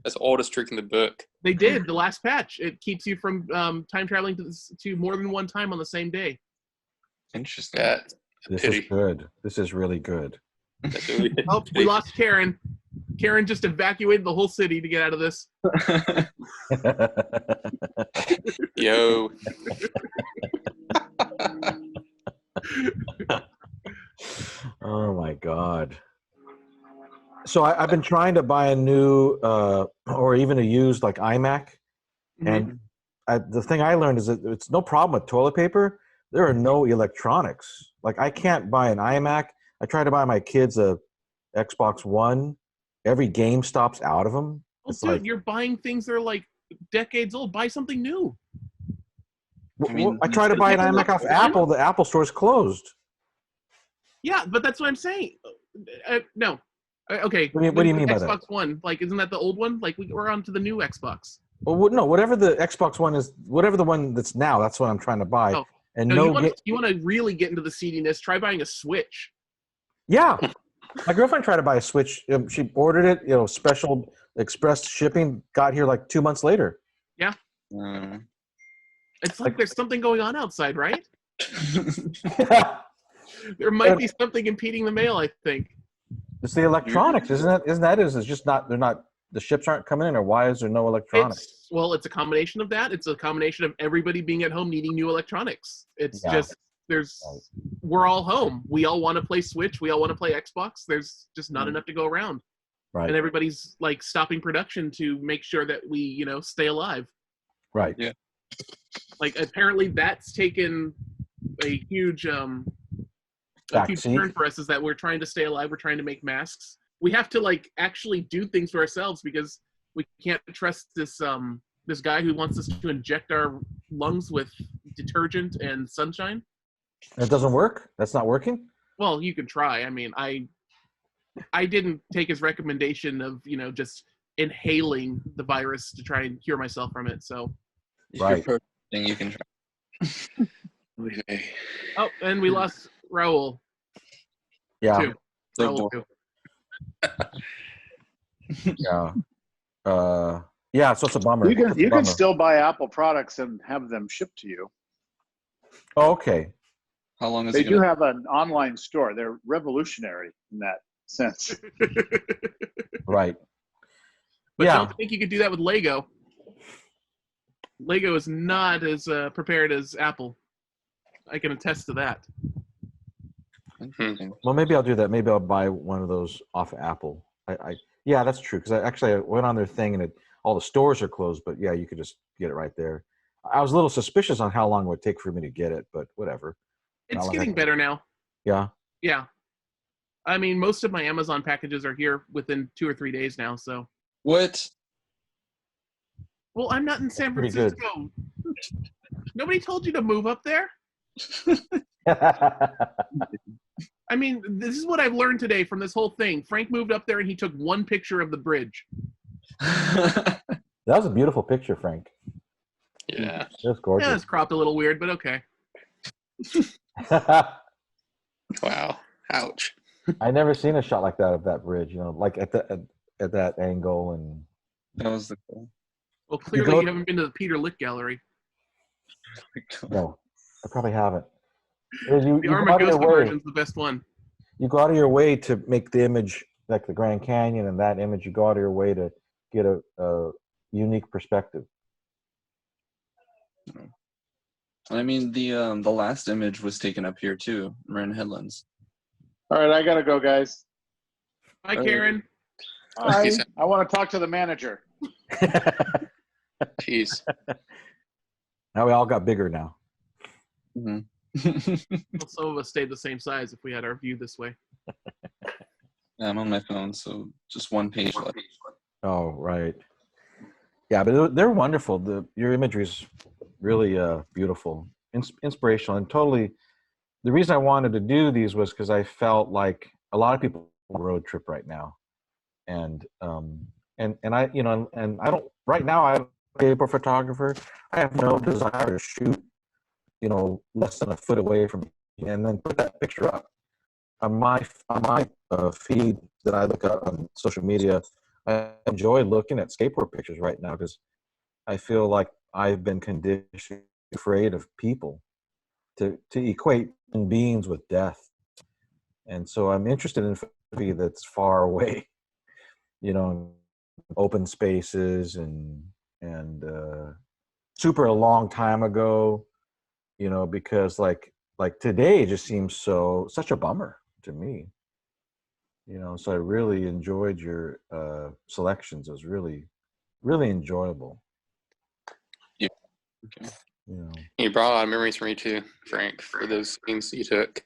That's the oldest trick in the book. They did the last patch. It keeps you from time traveling to more than one time on the same day. Interesting. That's This pity. is good. This is really good. That's really Oh, we lost Karen. Karen just evacuated the whole city to get out of this. Yo. Oh my God. So I've been trying to buy a new or even a used like iMac, and the thing I learned is that it's no problem with toilet paper. There are no electronics. Like I can't buy an iMac. I tried to buy my kids a Xbox One. Every game stops out of them. Well, It's dude, like you're buying things that are like decades old. Buy something new. I mean, I tried to buy an iMac off Apple. The Apple store's closed. Yeah, but that's what I'm saying. No. Okay. What do you mean by that? Xbox One, like, isn't that the old one? Like, we're on to the new Xbox. Well, no, whatever the Xbox One is, whatever the one that's now, that's what I'm trying to buy. Oh, And no, you want to really get into the seediness, try buying a Switch. Yeah. My girlfriend tried to buy a Switch. She ordered it, special express shipping, got here like 2 months later. Yeah. It's like there's something going on outside, right? There might be something impeding the mail, I think. It's the electronics, isn't that it's just not, the ships aren't coming in, or why is there no electronics? It's a combination of that. It's a combination of everybody being at home needing new electronics. It's just, we're all home. We all want to play Switch. We all want to play Xbox. There's just not enough to go around. Right. And everybody's like stopping production to make sure that we, stay alive. Right. Yeah. Like apparently that's taken a huge turn for us, is that we're trying to stay alive. We're trying to make masks. We have to like actually do things for ourselves because we can't trust this this guy who wants us to inject our lungs with detergent and sunshine. It doesn't work? That's not working? Well, you can try. I mean, I didn't take his recommendation of, just inhaling the virus to try and cure myself from it. So right. Thing you can try. Oh, and we lost Raul. Yeah. Too. Raul too. Yeah. Yeah, so it's a bummer. You can still buy Apple products and have them shipped to you. Oh, okay. How long is They it do have an online store. They're revolutionary in that sense. Right. But Yeah. don't think you could do that with Lego. Lego is not as prepared as Apple. I can attest to that. Well, maybe I'll do that. Maybe I'll buy one of those off of Apple. Yeah, that's true. Because I went on their thing and all the stores are closed. But yeah, you could just get it right there. I was a little suspicious on how long it would take for me to get it, but whatever. It's getting better now. Yeah. Yeah. I mean, most of my Amazon packages are here within 2 or 3 days now. So. What? Well, I'm not in San Francisco. Nobody told you to move up there? I mean, this is what I've learned today from this whole thing. Frank moved up there and he took one picture of the bridge. That was a beautiful picture, Frank. Yeah. It was gorgeous. Yeah, it's cropped a little weird, but okay. Wow. Ouch. I never seen a shot like that of that bridge, like at that angle. And that was the goal. Well, clearly you haven't been to the Peter Lick Gallery. No, I probably haven't. The Armagosa version's the best one. You go out of your way to make the image like the Grand Canyon, and that image, you go out of your way to get a unique perspective. I mean, the last image was taken up here too, Marin Headlands. All right, I gotta go, guys. Hi, Karen. Hi. I want to talk to the manager. Jeez. Now we all got bigger now. Mm-hmm. Well, some of us stayed the same size if we had our view this way. Yeah, I'm on my phone, so just one page left. Oh, right. Yeah, but they're wonderful. Your imagery is really beautiful, inspirational, and totally. The reason I wanted to do these was because I felt like a lot of people on a road trip right now, and I, and I don't right now. I'm a paper photographer. I have no desire to shoot, less than a foot away from me and then put that picture up on my feed that I look at on social media. I enjoy looking at skateboard pictures right now because I feel like I've been conditioned, afraid of people, to equate human beings with death, and so I'm interested in photography that's far away, open spaces and super a long time ago, because like today just seems such a bummer to me. You know, so I really enjoyed your selections. It was really, really enjoyable. Yeah. Okay. You know, You brought a lot of memories for me too, Frank, for those scenes you took.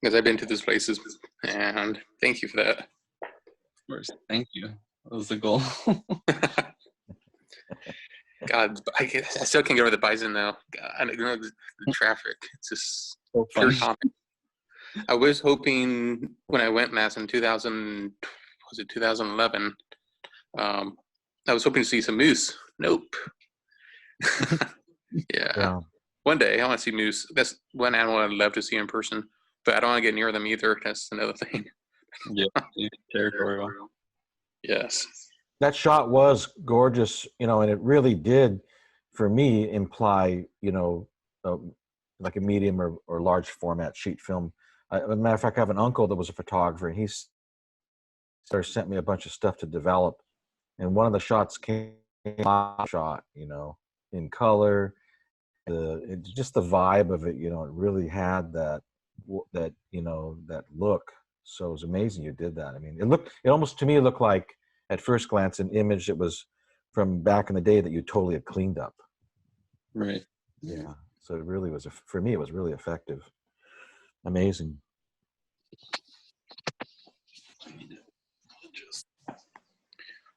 Because I've been to those places, and thank you for that. Of course. Thank you. That was the goal. God, I still can't get over the bison though. God, I know the traffic. It's just So pure funny. comic. I was hoping when I went last in 2011. I was hoping to see some moose. Nope. Yeah. yeah. One day I want to see moose. That's one animal I'd love to see in person, but I don't want to get near them either. That's another thing. Yeah, territorial. Yes. That shot was gorgeous, you know, and it really did, for me, imply, you know, like a medium or large format sheet film. As a matter of fact, I have an uncle that was a photographer, and he sent me a bunch of stuff to develop. And one of the shots came shot, you know, in color. Just the vibe of it, you know, it really had that you know, that look. So it was amazing you did that. I mean, it almost, to me, it looked like at first glance an image that was from back in the day that you totally had cleaned up. Right. Yeah. So it really was, for me, it was really effective. Amazing.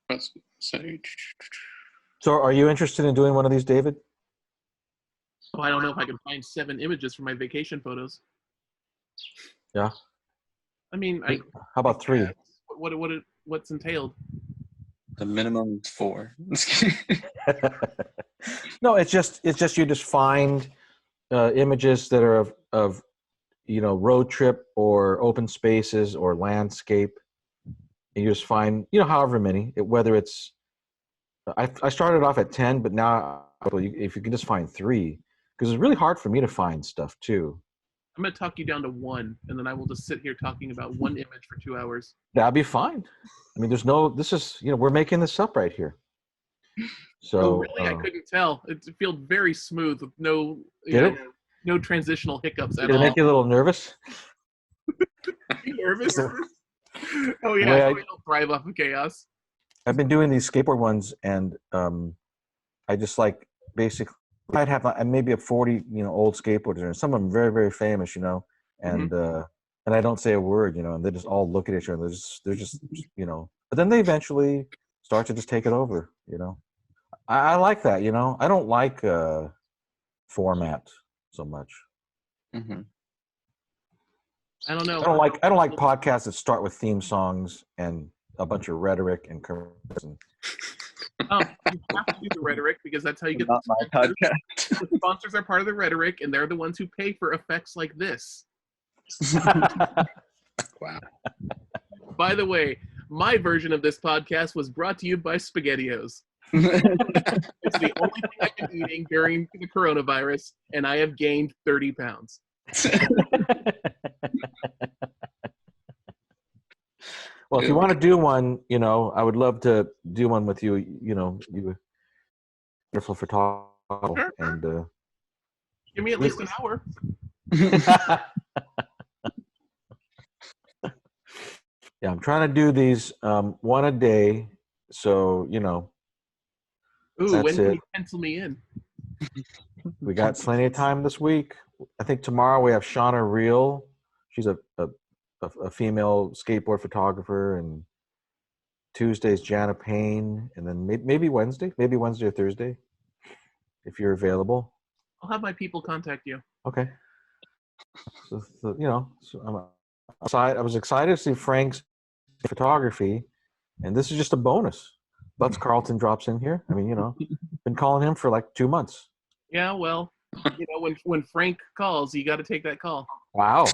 Let's say. So are you interested in doing one of these, David? Oh, I don't know if I can find 7 images for my vacation photos. Yeah. I mean, How about 3? What's entailed? The minimum is 4. No, it's just you just find images that are of you know, road trip or open spaces or landscape. And you just find, you know, however many, whether it's, I started off at 10, but now if you can just find 3, because it's really hard for me to find stuff too. I'm going to talk you down to 1, and then I will just sit here talking about 1 image for 2 hours. That'd be fine. I mean, this is, you know, we're making this up right here. So Oh, really? I couldn't tell. It feels very smooth with no, no transitional hiccups at did it all. make you a little nervous? Are you nervous? Oh yeah, Well, I don't thrive off of chaos. I've been doing these skateboard ones, and I just like basically I'd have maybe a 40, you know, old skateboarders, and some of them very, very famous, you know, and I don't say a word, you know, and they just all look at each other. They're just you know, but then they eventually start to just take it over, you know. I like that, you know. I don't like format so much. Mm-hmm. I don't know. I don't like podcasts that start with theme songs and a bunch of rhetoric and comparison. Oh, you have to do the rhetoric because that's how you get Not the my sponsors. podcast. The sponsors are part of the rhetoric, and they're the ones who pay for effects like this. Wow. By the way, my version of this podcast was brought to you by SpaghettiOs. It's the only thing I've been eating during the coronavirus, and I have gained 30 pounds. Well, if you want to do one, you know, I would love to do one with you. You know, you wonderful photographer, and Give me at least an hour. yeah, I'm trying to do these one a day. So you know, Ooh, that's when can it. you pencil me in? We got plenty of time this week. I think tomorrow we have Shauna Reel. She's a female skateboard photographer, and Tuesday's Jana Payne, and then maybe Wednesday or Thursday, if you're available. I'll have my people contact you. Okay. So you know, I was excited to see Frank's photography, and this is just a bonus. Butts Carlton drops in here. I mean, you know, been calling him for like 2 months. Yeah, well, you know, when Frank calls, you got to take that call. Wow,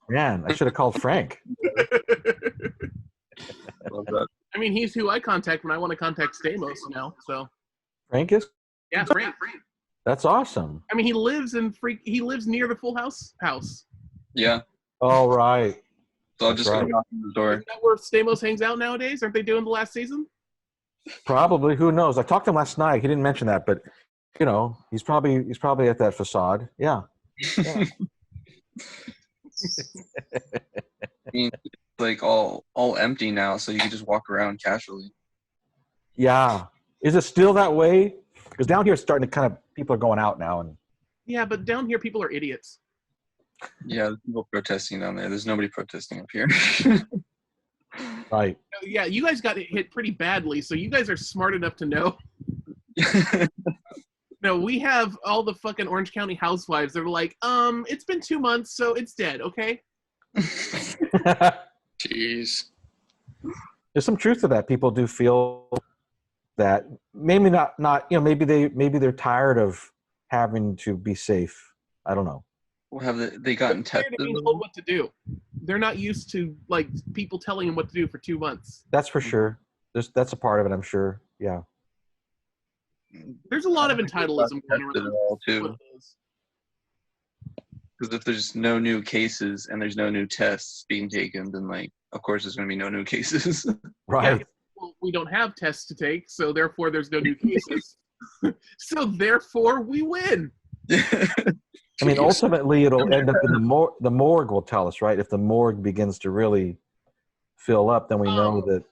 man, I should have called Frank. Love that. I mean, he's who I contact when I want to contact Stamos now. So Frank is. yeah, Frank. That's awesome. I mean, he lives near the Full House house. Yeah. All right. So I'll That's just right. go knock on the door. Isn't that where Stamos hangs out nowadays? Aren't they doing the last season? Probably. Who knows? I talked to him last night. He didn't mention that, but you know, he's probably at that facade. Yeah. I mean, like all empty now, so you can just walk around casually. Yeah. Is it still that way? Because down here it's starting to kind of, people are going out now. And Yeah, but down here people are idiots. Yeah, there's people protesting down there. There's nobody protesting up here. right. Yeah, you guys got hit pretty badly, so you guys are smart enough to know. No, we have all the fucking Orange County housewives that are like, it's been 2 months, so it's dead, okay? Jeez. There's some truth to that. People do feel that maybe not, maybe they're tired of having to be safe. I don't know. Well, have they gotten They're tired tested? of being told what to do. They're not used to like people telling them what to do for 2 months. That's for sure. That's a part of it, I'm sure. Yeah. There's a lot of entitleism going around. Too. Because if there's no new cases and there's no new tests being taken, then like, of course, there's going to be no new cases. Right. Yeah, well, we don't have tests to take, so therefore there's no new cases. So therefore we win. I mean, ultimately, it'll end up in the morgue will tell us, right? If the morgue begins to really fill up, then we know that.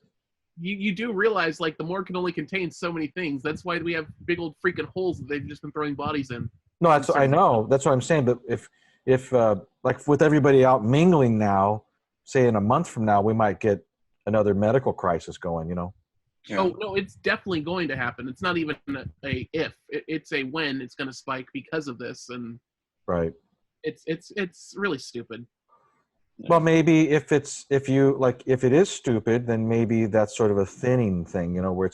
You do realize, like, the morgue can only contain so many things. That's why we have big old freaking holes that they've just been throwing bodies in. No, I know. That's what I'm saying. But if like with everybody out mingling now, say in a month from now, we might get another medical crisis going, Yeah. Oh, no, it's definitely going to happen. It's not even a if. It's a when it's going to spike because of this. And right. It's really stupid. Well, maybe if it is stupid, then maybe that's sort of a thinning thing, where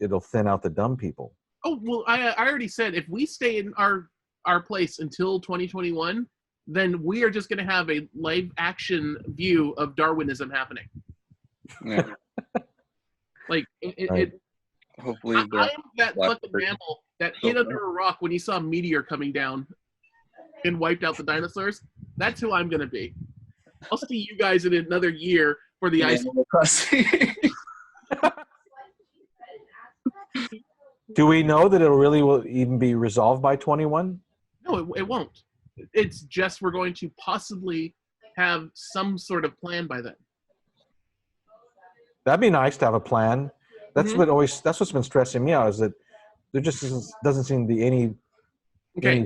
it'll thin out the dumb people. Oh, well, I already said if we stay in our place until 2021, then we are just going to have a live action view of Darwinism happening. Yeah. Like Right. Hopefully, I am that fucking mammal that hid under a rock when he saw a meteor coming down and wiped out the dinosaurs. That's who I'm going to be. I'll see you guys in another year for the ice. Do we know that will even be resolved by 21? No, it won't. It's just we're going to possibly have some sort of plan by then. That'd be nice to have a plan. That's Mhm. that's what's been stressing me out, is that there just doesn't seem to be any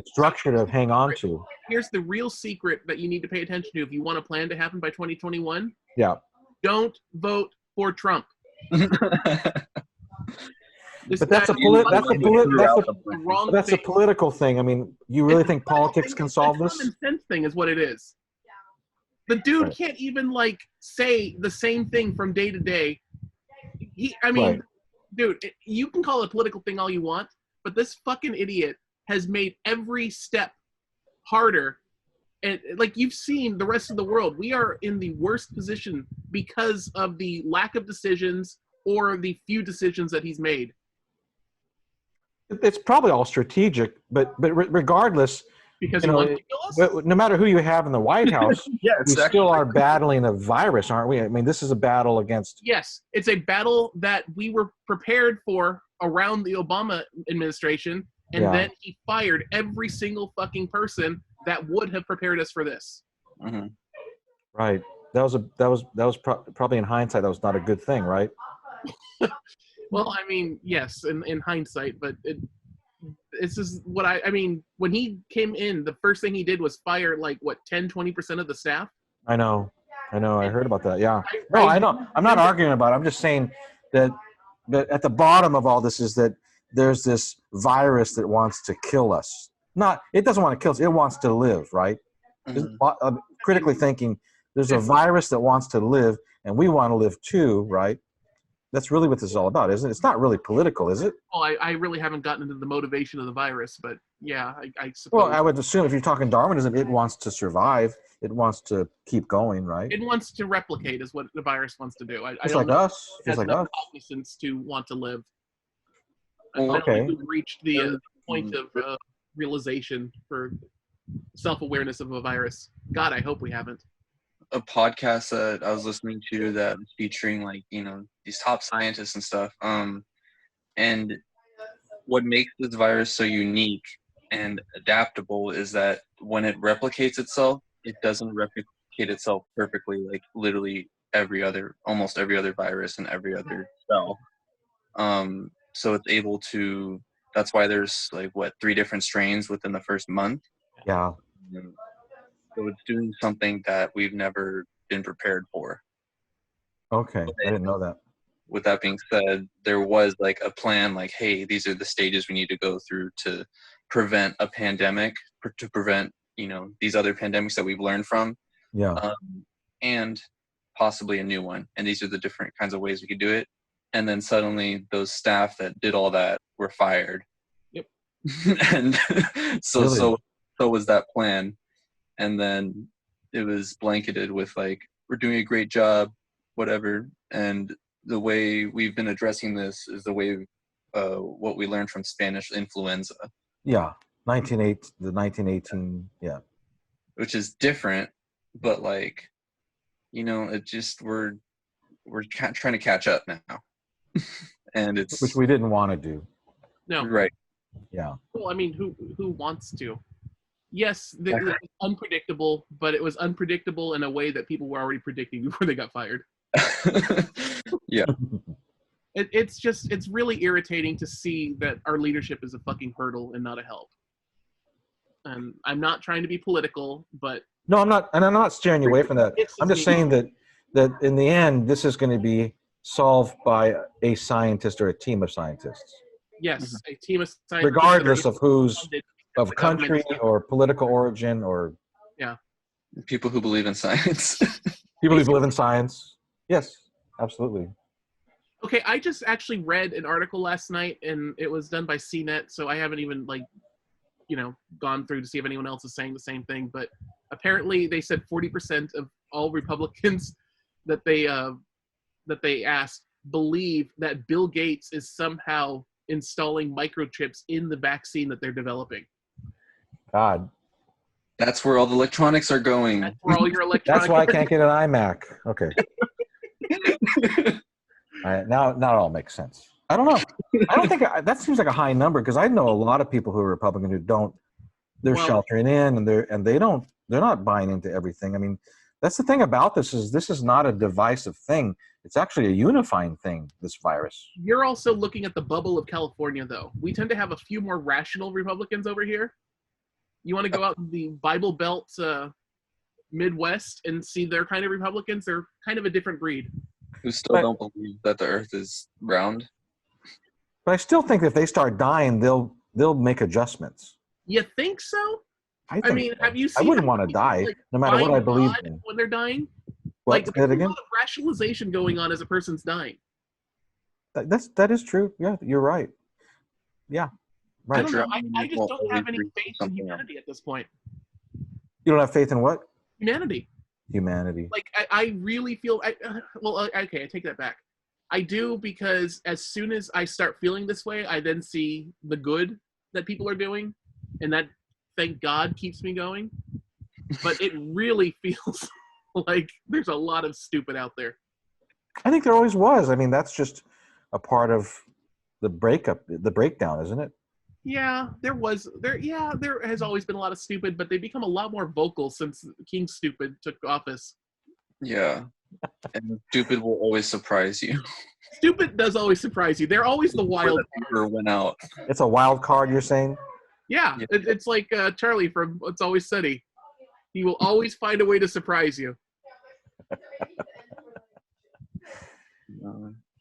structure to hang on to. Here's the real secret that you need to pay attention to if you want a plan to happen by 2021. Yeah. Don't vote for Trump. But that's a political thing. I mean, you really think politics can solve this? It's a common sense thing is what it is. The dude can't even say the same thing from day to day. Dude, you can call it a political thing all you want, but this fucking idiot has made every step harder. And like you've seen the rest of the world, we are in the worst position because of the lack of decisions or the few decisions that he's made. It's probably all strategic, but regardless, because he wants to kill us? No matter who you have in the White House, yeah, we still are battling a virus, aren't we? I mean, this is a battle against. Yes, it's a battle that we were prepared for around the Obama administration, and then he fired every single fucking person that would have prepared us for this. Mm-hmm. Right. That was probably in hindsight that was not a good thing, right? Well, I mean, yes, in hindsight, but this is what I mean, when he came in, the first thing he did was fire 10-20% of the staff. I know, I heard about that. Yeah. I know. I'm not arguing about it. I'm just saying that at the bottom of all this is that there's this virus that wants to kill us. It doesn't want to kill us. It wants to live, right? Mm-hmm. Critically thinking, there's a virus that wants to live, and we want to live too, right? That's really what this is all about, isn't it? It's not really political, is it? Well, I really haven't gotten into the motivation of the virus, but yeah, I suppose. Well, I would assume if you're talking Darwinism, it wants to survive. It wants to keep going, right? It wants to replicate is what the virus wants to do. It's like us. It has enough cognizance to want to live. Well, I don't think we've reached the point of realization for self-awareness of a virus. God, I hope we haven't. A podcast that I was listening to that was featuring these top scientists and stuff. And what makes this virus so unique and adaptable is that when it replicates itself, it doesn't replicate itself perfectly, like literally almost every other virus and every other cell. So it's able to. That's why there's like 3 different strains within the first month. Yeah. And so it's doing something that we've never been prepared for. Okay. I didn't know that. With that being said, there was like a plan, like, hey, these are the stages we need to go through to prevent a pandemic, to prevent, these other pandemics that we've learned from, Yeah. and possibly a new one. And these are the different kinds of ways we could do it. And then suddenly those staff that did all that were fired. Yep. And so Really? so was that plan. And then it was blanketed with like, we're doing a great job, whatever. And the way we've been addressing this is the way what we learned from Spanish influenza. Yeah. The 1918. Yeah. Which is different, but like, it just we're trying to catch up now. And it's Which we didn't want to do. No. right. Yeah. Well, I mean, who wants to? Yes, it was unpredictable, but it was unpredictable in a way that people were already predicting before they got fired. Yeah. It's really irritating to see that our leadership is a fucking hurdle and not a help. And I'm not trying to be political, but No, I'm not, and I'm not steering you away from that. I'm just saying that in the end, this is going to be solved by a scientist or a team of scientists, yes, a team of scientists, regardless of who's of the government country stuff. or political origin or People who believe in science. people who live in science. Yes, absolutely. Okay, I just actually read an article last night, and it was done by CNET, so I haven't even gone through to see if anyone else is saying the same thing. But apparently, they said 40% of all Republicans that they asked believe that Bill Gates is somehow installing microchips in the vaccine that they're developing. God, That's where all the electronics are going. That's where all your electronic. that's why I can't get an iMac. Okay. All right, now it all makes sense. I don't know. I don't think that seems like a high number because I know a lot of people who are Republican who don't. They're sheltering in and they're not buying into everything. I mean, that's the thing about this is not a divisive thing. It's actually a unifying thing. This virus. You're also looking at the bubble of California, though. We tend to have a few more rational Republicans over here. You want to go out in the Bible Belt Midwest and see their kind of Republicans? They're kind of a different breed. Who still don't believe that the Earth is round. But I still think if they start dying, they'll make adjustments. You think so? I mean, have you seen? I wouldn't want to die, no matter what I believe in. When they're dying, What? Say that there's again? a lot of rationalization going on as a person's dying. That is true. Yeah, you're right. Yeah, I right. don't know. I just Well, don't have any always faith in something humanity at this point. You don't have faith in what? Humanity. Humanity. Like I really feel. Okay, I take that back. I do, because as soon as I start feeling this way, I then see the good that people are doing, and that, thank God, keeps me going. But it really feels like there's a lot of stupid out there. I think there always was. I mean, that's just a part of the breakdown, isn't it? Yeah, there has always been a lot of stupid, but they become a lot more vocal since King Stupid took office. Yeah. And stupid will always surprise you. Stupid does always surprise you. They're always the wild card. Went out. It's a wild card, you're saying? Yeah. It's like Charlie from It's Always Sunny. He will always find a way to surprise you.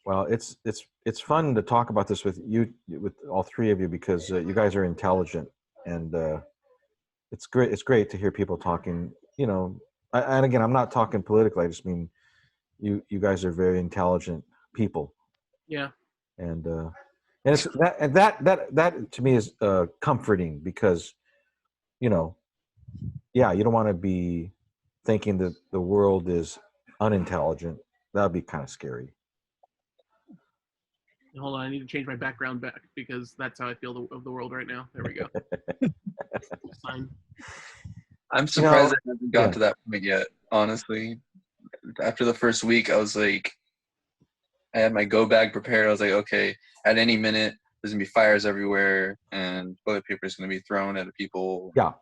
Well, it's fun to talk about this with you, with all three of you, because you guys are intelligent, and it's great. It's great to hear people talking. And again, I'm not talking politically. I just mean you guys are very intelligent people. Yeah. And it's that to me is comforting, because you don't want to be thinking that the world is unintelligent. That would be kind of scary. Hold on, I need to change my background back, because that's how I feel of the world right now. There we go. Fine. I'm surprised I haven't got to that point yet, honestly. After the first week, I was like, I had my go bag prepared. I was like, okay, at any minute, there's going to be fires everywhere, and toilet paper is going to be thrown at people. Yeah.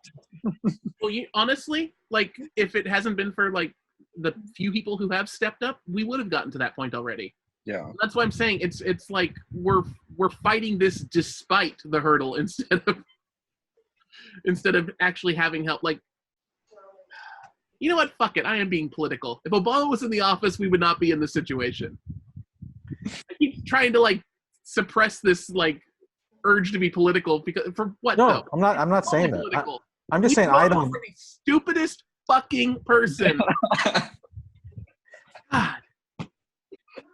Well, honestly, like, if it hasn't been for, like, the few people who have stepped up, we would have gotten to that point already. Yeah. That's why I'm saying it's like we're fighting this despite the hurdle instead of actually having help. Like, you know what? Fuck it. I am being political. If Obama was in the office, we would not be in this situation. I keep trying to like suppress this like urge to be political because for what? No, though? I'm not saying that. Political. I'm just saying I don't. The stupidest fucking person. God.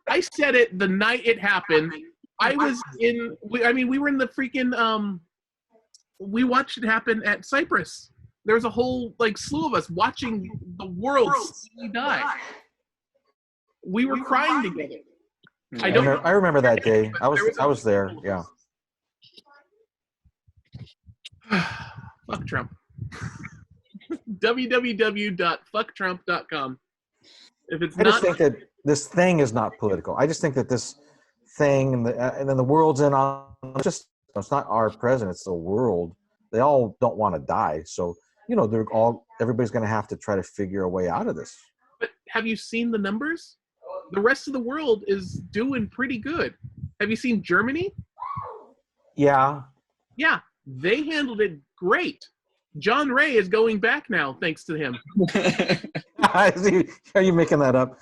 I said it the night it happened. I was in. We were in the freaking. We watched it happen at Cyprus. There was a whole like slew of us watching the world slowly die. We were crying together. I remember that day. I was there. Yeah. Fuck Trump. www.fucktrump.com. If it's I just think that this thing is not political. I just think that this thing and then the world's in on it's not our president, it's the world. They all don't want to die. So, everybody's going to have to try to figure a way out of this. But have you seen the numbers? The rest of the world is doing pretty good. Have you seen Germany? Yeah. Yeah, they handled it great. John Ray is going back now, thanks to him. Are you making that up?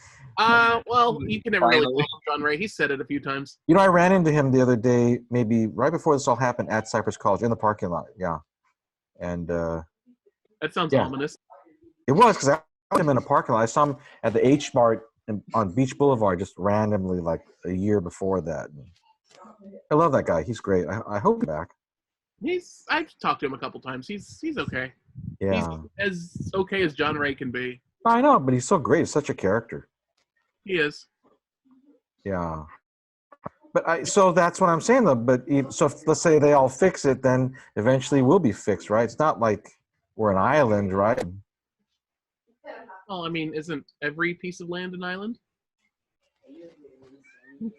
Well, you can never really call him John Ray. He said it a few times. I ran into him the other day, maybe right before this all happened at Cypress College in the parking lot. Yeah. And that sounds ominous. It was because I saw him in a parking lot. I saw him at the H Mart on Beach Boulevard just randomly like a year before that. I love that guy. He's great. I hope he's back. I've talked to him a couple times. He's okay. Yeah. He's as okay as John Ray can be. I know, but he's so great. He's such a character. He is. Yeah. But so that's what I'm saying though. But let's say they all fix it, then eventually we'll be fixed, right? It's not like we're an island, right? Well, I mean, isn't every piece of land an island?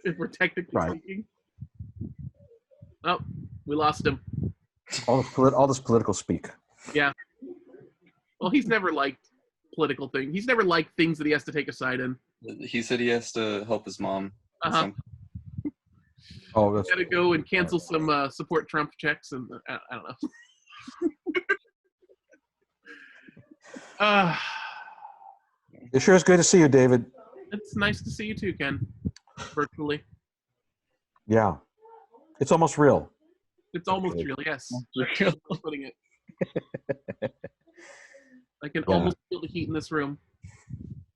If we're technically speaking. Oh, we lost him. All this political speak. Yeah. Well, he's never liked political things. He's never liked things that he has to take a side in. He said he has to help his mom. Uh-huh. Oh, that's got to go and cancel some support Trump checks, and I don't know. It sure is good to see you, David. It's nice to see you too, Ken. Virtually. Yeah. It's almost real. It's almost real, yes. Putting it. I can almost feel the heat in this room.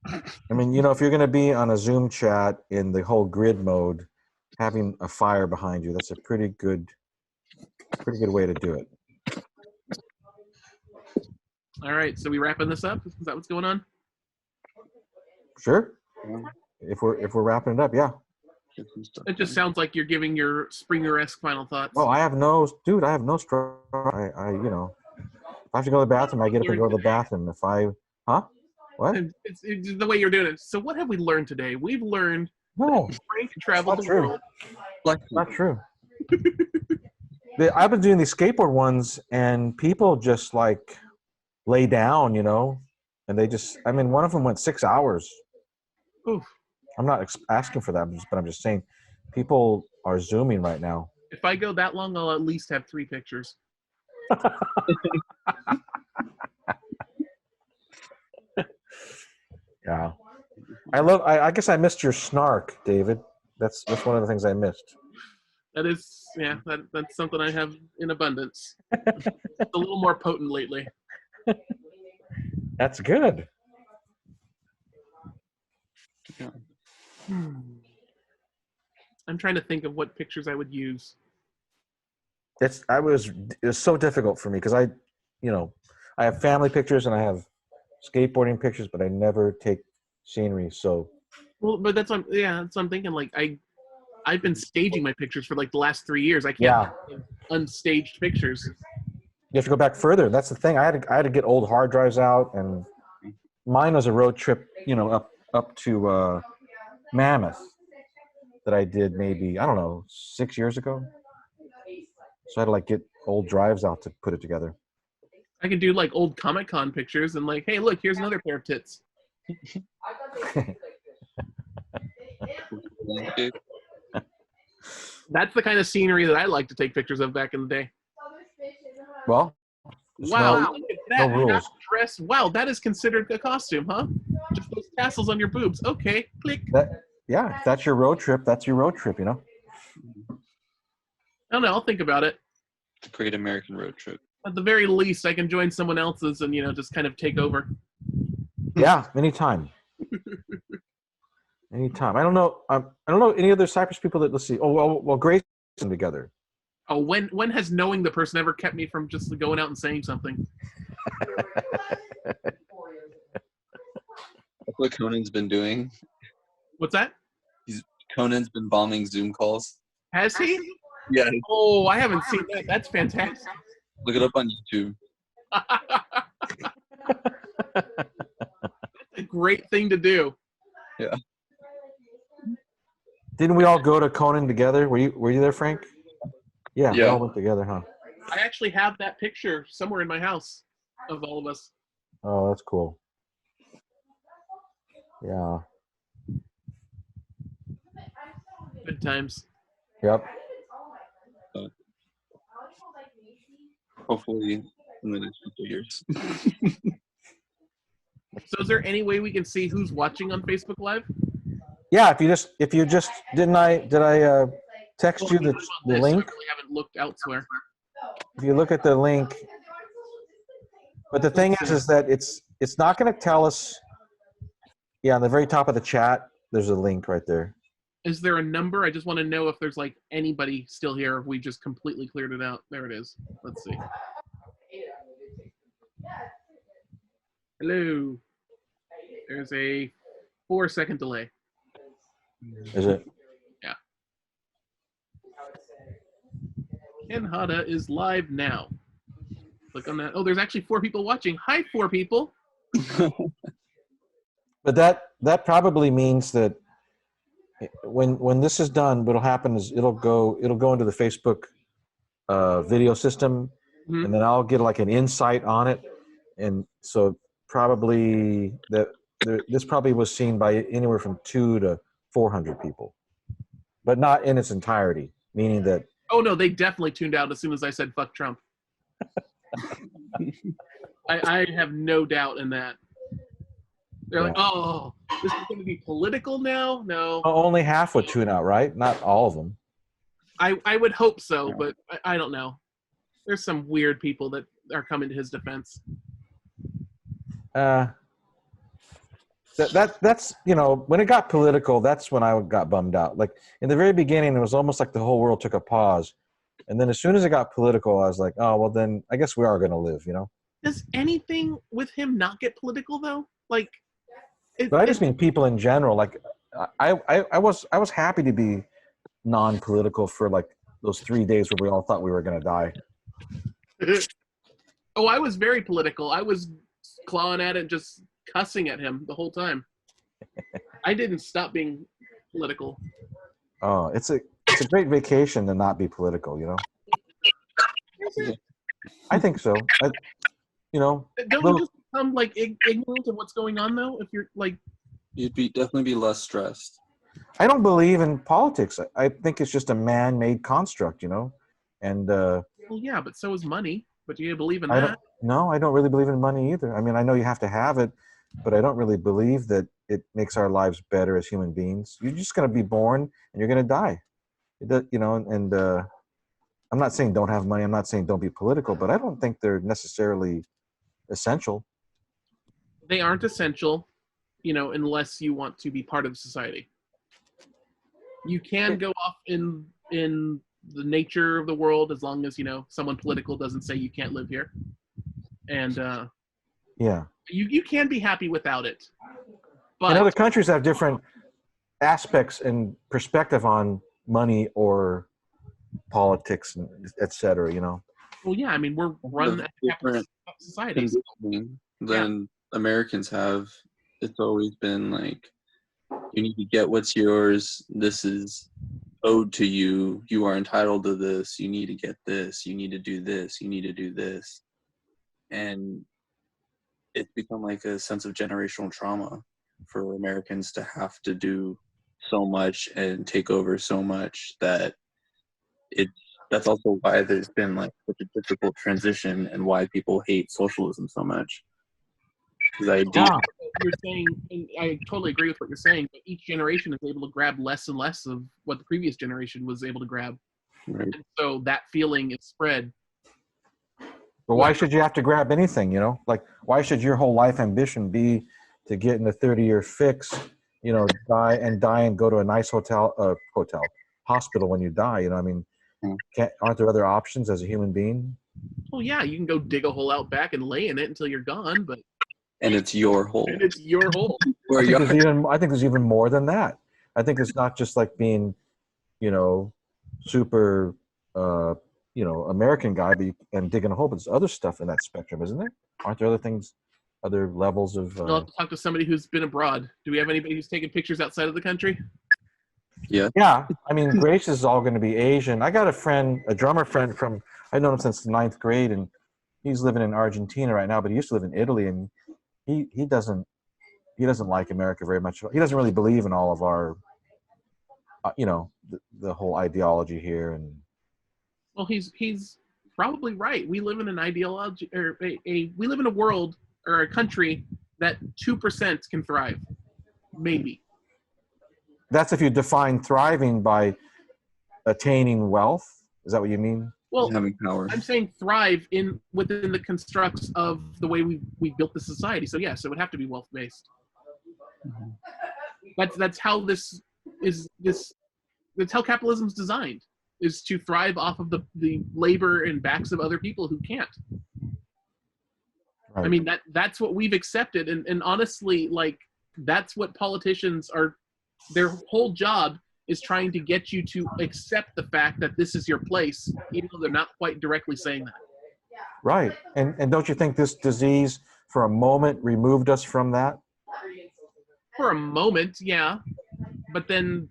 I mean, if you're going to be on a Zoom chat in the whole grid mode, having a fire behind you, that's a pretty good way to do it. All right, so we wrapping this up? Is that what's going on? Sure. If we're wrapping it up, yeah. It just sounds like you're giving your Springer-esque final thoughts. Oh, I have no straw. If I have to go to the bathroom, I get up and go to the bathroom. What? It's the way you're doing it. So what have we learned today? We've learned No, Frank traveled the world. Not true. I've been doing these skateboard ones, and people just like lay down, and they just. I mean, one of them went 6 hours. Oof. I'm not asking for that, but I'm just saying, people are zooming right now. If I go that long, I'll at least have 3 pictures. Yeah. I guess I missed your snark, David. That's one of the things I missed. That is, that's something I have in abundance. It's a little more potent lately. That's good. I'm trying to think of what pictures I would use. It was so difficult for me because I have family pictures and I have skateboarding pictures, but I never take scenery. So, well, but that's what I'm thinking. Like I've been staging my pictures for like the last 3 years. I can't have unstaged pictures. You have to go back further. That's the thing. I had to get old hard drives out, and mine was a road trip, up to Mammoth that I did maybe 6 years ago. So I had to get old drives out to put it together. I can do like old Comic-Con pictures and hey, look, here's another pair of tits. Landscape. That's the kind of scenery that I like to take pictures of back in the day. Well, there's Wow, no, look at no that rules. half dress. Wow, that is considered a costume, huh? Just those tassels on your boobs. Okay, click. Yeah, if that's your road trip, that's your road trip, you know? I don't know. I'll think about it. The Great American Road Trip. At the very least, I can join someone else's and just kind of take over. Yeah, anytime. Anytime. I don't know. I don't know any other Cyprus people that, let's see. Oh, well, Grace and together. Oh, when has knowing the person ever kept me from just going out and saying something? That's what Conan's been doing. What's that? Conan's been bombing Zoom calls. Has he? Yeah. Oh, I haven't seen that. That's fantastic. Look it up on YouTube. That's a great thing to do. Yeah. Didn't we all go to Conan together? Were you there, Frank? Yeah, we Yeah. all went together, huh? I actually have that picture somewhere in my house of all of us. Oh, that's cool. Yeah. Good times. Yep. Hopefully in the next couple of years. So is there any way we can see who's watching on Facebook Live? Yeah, if you just did I text you the On this, link? I really haven't looked elsewhere. If you look at the link, but the thing is that it's not going to tell us. Yeah, on the very top of the chat, there's a link right there. Is there a number? I just want to know if there's like anybody still here, or if we just completely cleared it out. There it is. Let's see. Hello. There's a 4-second delay. Is it? Yeah. Ken Hada is live now. Click on that. Oh, there's actually 4 people watching. Hi, 4 people. But that probably means that when this is done, what'll happen is it'll go into the Facebook video system, Mhm. and then I'll get like an insight on it, and so probably this probably was seen by anywhere from 200 to 400 people, but not in its entirety. Meaning that Oh no, they definitely tuned out as soon as I said "fuck Trump." I have no doubt in that. They're like, oh, this is going to be political now? No. only half would tune out, right? Not all of them. I would hope so, but I don't know. There's some weird people that are coming to his defense. That's when it got political, that's when I got bummed out. Like in the very beginning, it was almost like the whole world took a pause, and then as soon as it got political, I was like, oh well, then I guess we are going to live, Does anything with him not get political though? Like, But I just mean people in general. Like I was happy to be non-political for like those 3 days where we all thought we were going to die. Oh, I was very political. I was clawing at it, just cussing at him the whole time. I didn't stop being political. Oh, it's a great vacation to not be political, I think so. Don't you just become like ignorant of what's going on though? If you're like, You'd definitely be less stressed. I don't believe in politics. I think it's just a man-made construct, and well, yeah, but so is money. But do you believe in that? I don't really believe in money either. I mean, I know you have to have it, but I don't really believe that it makes our lives better as human beings. You're just going to be born and you're going to die, and I'm not saying don't have money. I'm not saying don't be political, but I don't think they're necessarily essential. They aren't essential, unless you want to be part of society. You can go off in the nature of the world as long as, someone political doesn't say you can't live here. And yeah, you can be happy without it. But and other countries have different aspects and perspective on money or politics, et cetera, Well, yeah, I mean, we're run a capitalist society. Than Americans have. It's always been like, you need to get what's yours. This is owed to you. You are entitled to this. You need to get this. You need to do this. You need to do this. And it's become like a sense of generational trauma. for Americans to have to do so much and take over so much that that's also why there's been like such a difficult transition and why people hate socialism so much. The idea. Yeah. You're saying, and I totally agree with what you're saying, but each generation is able to grab less and less of what the previous generation was able to grab. Right. And so that feeling is spread. But why should you have to grab anything, you know? Like, why should your whole life ambition be to get in a 30-year fix, you know, die and go to a nice hospital when you die, you know? I mean, aren't there other options as a human being? Well, yeah, you can go dig a hole out back and lay in it until you're gone, but And it's your hole. and it's your hole. Or I think there's even more than that. I think it's not just like being, you know, super, you know, American guy and digging a hole, but there's other stuff in that spectrum, isn't there? Aren't there other things, other levels of? I'll have to talk to somebody who's been abroad. Do we have anybody who's taken pictures outside of the country? Yeah. Yeah, I mean, Grace is all going to be Asian. I got a drummer friend from, I've known him since the 9th grade, and he's living in Argentina right now, but he used to live in Italy, and he doesn't like America very much. He doesn't really believe in all of our, you know, the whole ideology here. And Well, he's probably right. We live in an ideology, or we live in a world or a country that 2% can thrive, maybe. that's if you define thriving by attaining wealth. Is that what you mean? Well, Having power. I'm saying thrive within the constructs of the way we built the society. So yes, it would have to be wealth based. That's how this is. That's how capitalism's designed, is to thrive off of the labor and backs of other people who can't. Right. I mean, that's what we've accepted, and honestly, like, that's what politicians are. Their whole job is trying to get you to accept the fact that this is your place, even though they're not quite directly saying that. Right. And don't you think this disease for a moment removed us from that? For a moment, yeah. But then,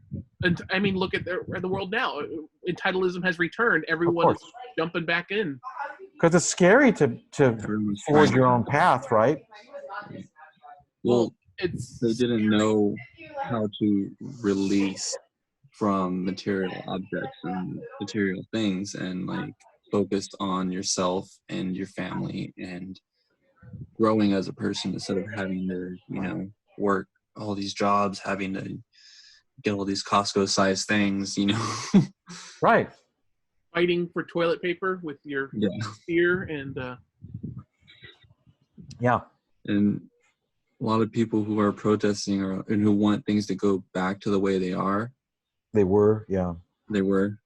I mean, look at the world now. Entitleism has returned. Everyone is jumping back in. Because it's scary to forge your own path, right? Well, it's they didn't know how to release from material objects and material things and like focus on yourself and your family and growing as a person instead of having to, you know, work all these jobs, having to get all these Costco sized things, you know. Right. fighting for toilet paper with your fear and yeah. And a lot of people who are protesting and who want things to go back to the way they are. They were, yeah. They were.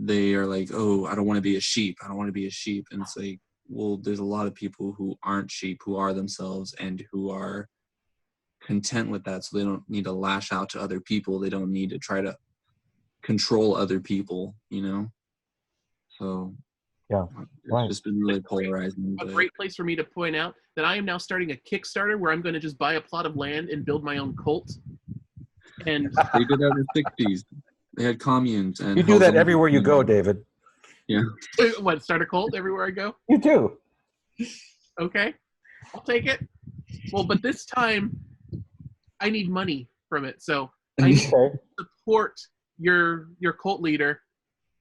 They are like, oh, I don't want to be a sheep. I don't want to be a sheep. And it's like, well, there's a lot of people who aren't sheep, who are themselves and who are content with that. So they don't need to lash out to other people. They don't need to try to control other people, you know? So yeah, it's just been really polarizing. A great place for me to point out that I am now starting a Kickstarter where I'm going to just buy a plot of land and build my own cult. And they did that in the 60s. They had communes. And you do that everywhere you go, David. Yeah. What, start a cult everywhere I go? You do. Okay, I'll take it. Well, but this time I need money from it, so I need to support your cult leader,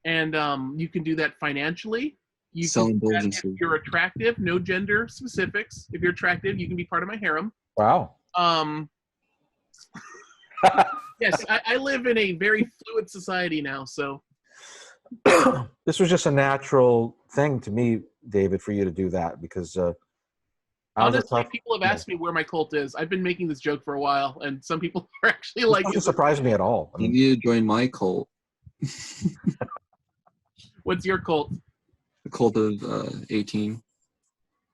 and you can do that financially. You can do that if you're attractive, no gender specifics. If you're attractive, you can be part of my harem. Wow. Yes, I live in a very fluid society now, so. This was just a natural thing to me, David, for you to do that because honestly, people have asked me where my cult is. I've been making this joke for a while, and some people are actually like, it doesn't surprise me at all. I mean, you need to join my cult. What's your cult? The cult of 18.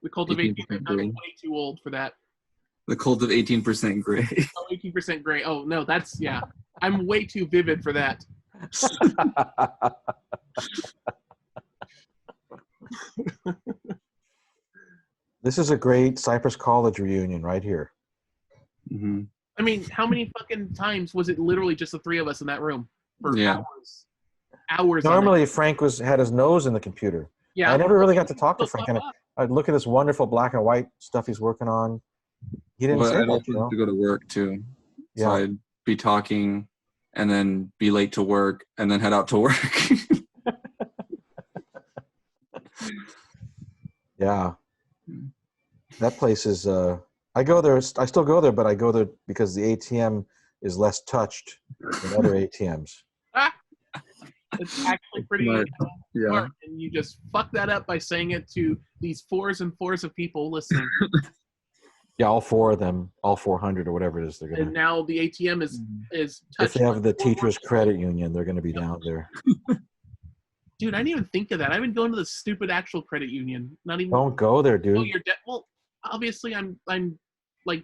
The cult of 18. I'm way too old for that. The cult of 18% gray. Oh, 18% gray. Oh, no, that's, yeah. I'm way too vivid for that. This is a great Cypress College reunion right here. Mm-hmm. I mean, how many fucking times was it literally just the three of us in that room for hours? Normally, Frank had his nose in the computer. Yeah, I never really got to talk to Frank. And I'd look at this wonderful black and white stuff he's working on. He didn't But say I'd much, also have to go to work too. So Yeah. I'd be talking and then be late to work and then head out to work. Yeah. That place is I go there, I still go there, but I go there because the ATM is less touched than other ATMs. It's actually pretty Smart. Yeah. smart, and you just fuck that up by saying it to these fours and fours of people listening. Yeah, all four of them, all 400 or whatever it is they're And gonna. now the ATM is If touched. they have the by four more teachers people. credit union, they're gonna be down there. Dude, I didn't even think of that. I've been going to the stupid actual credit union. Not even. Don't go there, Oh, dude. you're debt. Well, obviously, I'm like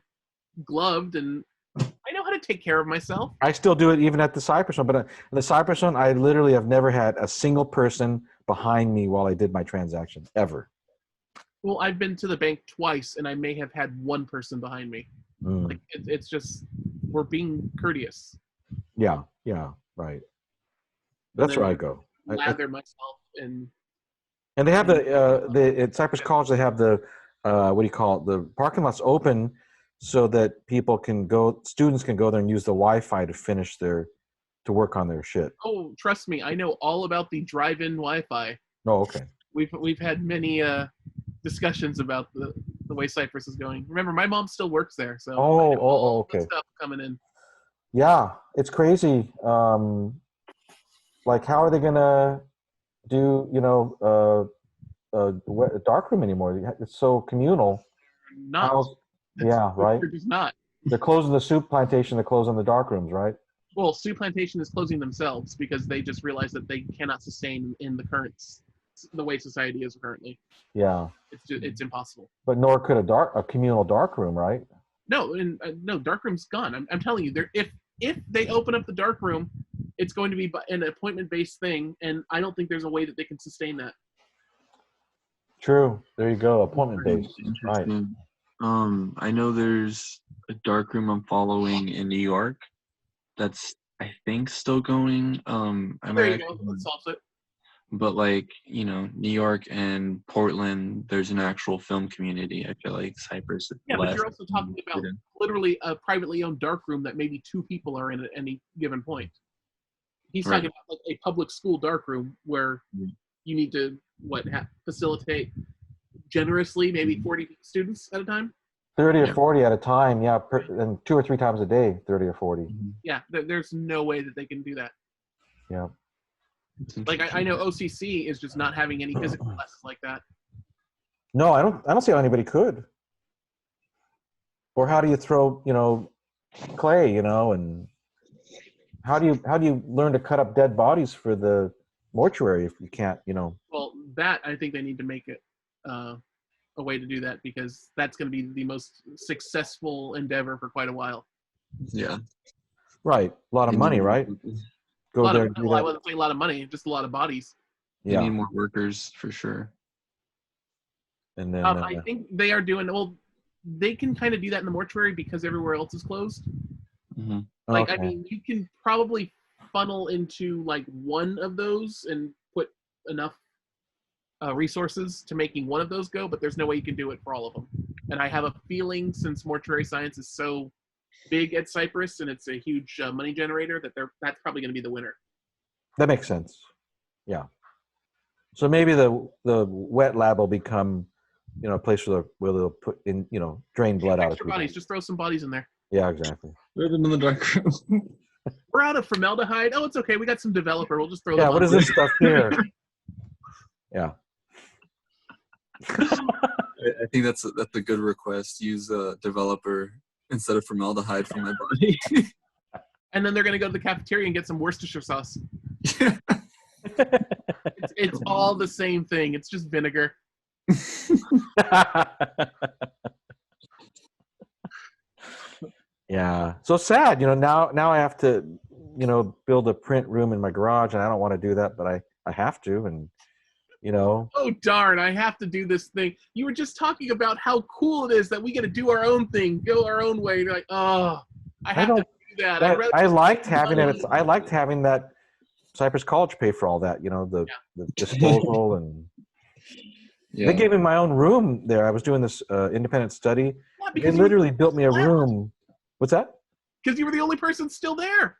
gloved, and I know how to take care of myself. I still do it even at the Cypress one, but in the Cypress one, I literally have never had a single person behind me while I did my transaction ever. Well, I've been to the bank twice, and I may have had one person behind me. Mm. Like it's just we're being courteous. Yeah, right. And That's then where I go. Lather myself in. And they have the at Cypress College. They have the what do you call it? The parking lot's open so that people can go, students can go there and use the Wi-Fi to finish to work on their shit. Oh, trust me, I know all about the drive-in Wi-Fi. Oh, okay. We've had many discussions about the way Cypress is going. Remember, my mom still works there, so I know all the okay. stuff coming in. Yeah, it's crazy. Like, how are they gonna do a dark room anymore? It's so communal. Not. Yeah, right. They're just not. They're closing the soup plantation. They're closing the dark rooms, right? Well, Sioux Plantation is closing themselves because they just realized that they cannot sustain in the way society is currently. Yeah. It's impossible. But nor could a communal dark room, right? No, and no, dark room's gone. I'm telling you, if they open up the dark room, it's going to be an appointment-based thing, and I don't think there's a way that they can sustain that. True. There you go. Appointment based. Right. Interesting. I know there's a dark room I'm following in New York that's, I think, still going. There you go. That solves it. But New York and Portland, there's an actual film community. I feel like Cypress is Yeah, but less. you're also talking about literally a privately owned dark room that maybe 2 people are in at any given point. He's Right. talking about like a public school dark room where you need to facilitate generously maybe 40 students at a time. 30 or 40 at a time, yeah, and 2 or 3 times a day, 30 or 40. Yeah, there's no way that they can do that. Yeah. Like I know OCC is just not having any physical classes like that. No, I don't see how anybody could. Or how do you throw, clay, and how do you learn to cut up dead bodies for the mortuary if you can't, Well, that I think they need to make it a way to do that because that's going to be the most successful endeavor for quite a while. Yeah. Right. A lot of money, right? Go there and do I that. wasn't saying a lot of money, just a lot of bodies. You Yeah. need more workers for sure. And then I think they are doing well. They can kind of do that in the mortuary because everywhere else is closed. Mm-hmm. Like, okay. I mean, you can probably funnel into like one of those and put enough resources to making one of those go, but there's no way you can do it for all of them. And I have a feeling since mortuary science is so big at Cypress and it's a huge money generator that that's probably going to be the winner. That makes sense. Yeah. So maybe the wet lab will become, a place where they'll put in, drain blood out of Extra people. bodies, just throw some bodies in there. Yeah, exactly. Put them in the dark room. We're out of formaldehyde. Oh, it's okay. We got some developer. We'll just throw Yeah. them What on. is this stuff here? Yeah. I think that's a good request. Use a developer instead of formaldehyde for my body. And then they're going to go to the cafeteria and get some Worcestershire sauce. It's all the same thing. It's just vinegar. Yeah. So sad, now I have to, build a print room in my garage, and I don't want to do that, but I have to, and Oh, darn. I have to do this thing. You were just talking about how cool it is that we get to do our own thing, go our own way. You're like, oh, I have to do that. I liked having it. I liked having that Cypress College pay for all that, the disposal and They gave me my own room there. I was doing this independent study. What? They Because you literally built me a room. What's that? because you were the only person still there.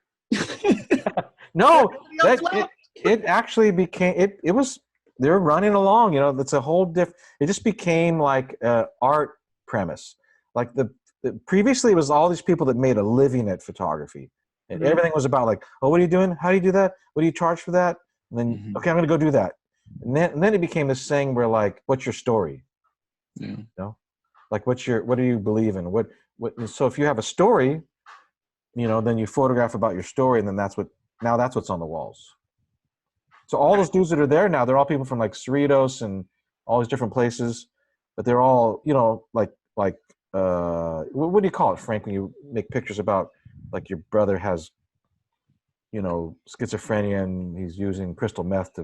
No, Nobody else left. it actually became it was they're running along. You know, that's a whole different. It just became like art premise. Like the previously it was all these people that made a living at photography, and Mhm. everything was about like, oh, what are you doing? How do you do that? What do you charge for that? And then Mhm. okay, I'm gonna go do that. And then it became this thing where like, what's your story? Yeah. You know, like what do you believe in? What so if you have a story, you know, then you photograph about your story, and then that's what's on the walls. So all those dudes that are there now, they're all people from like Cerritos and all these different places, but they're all, you know, like what do you call it, Frank, when you make pictures about like your brother has, you know, schizophrenia and he's using crystal meth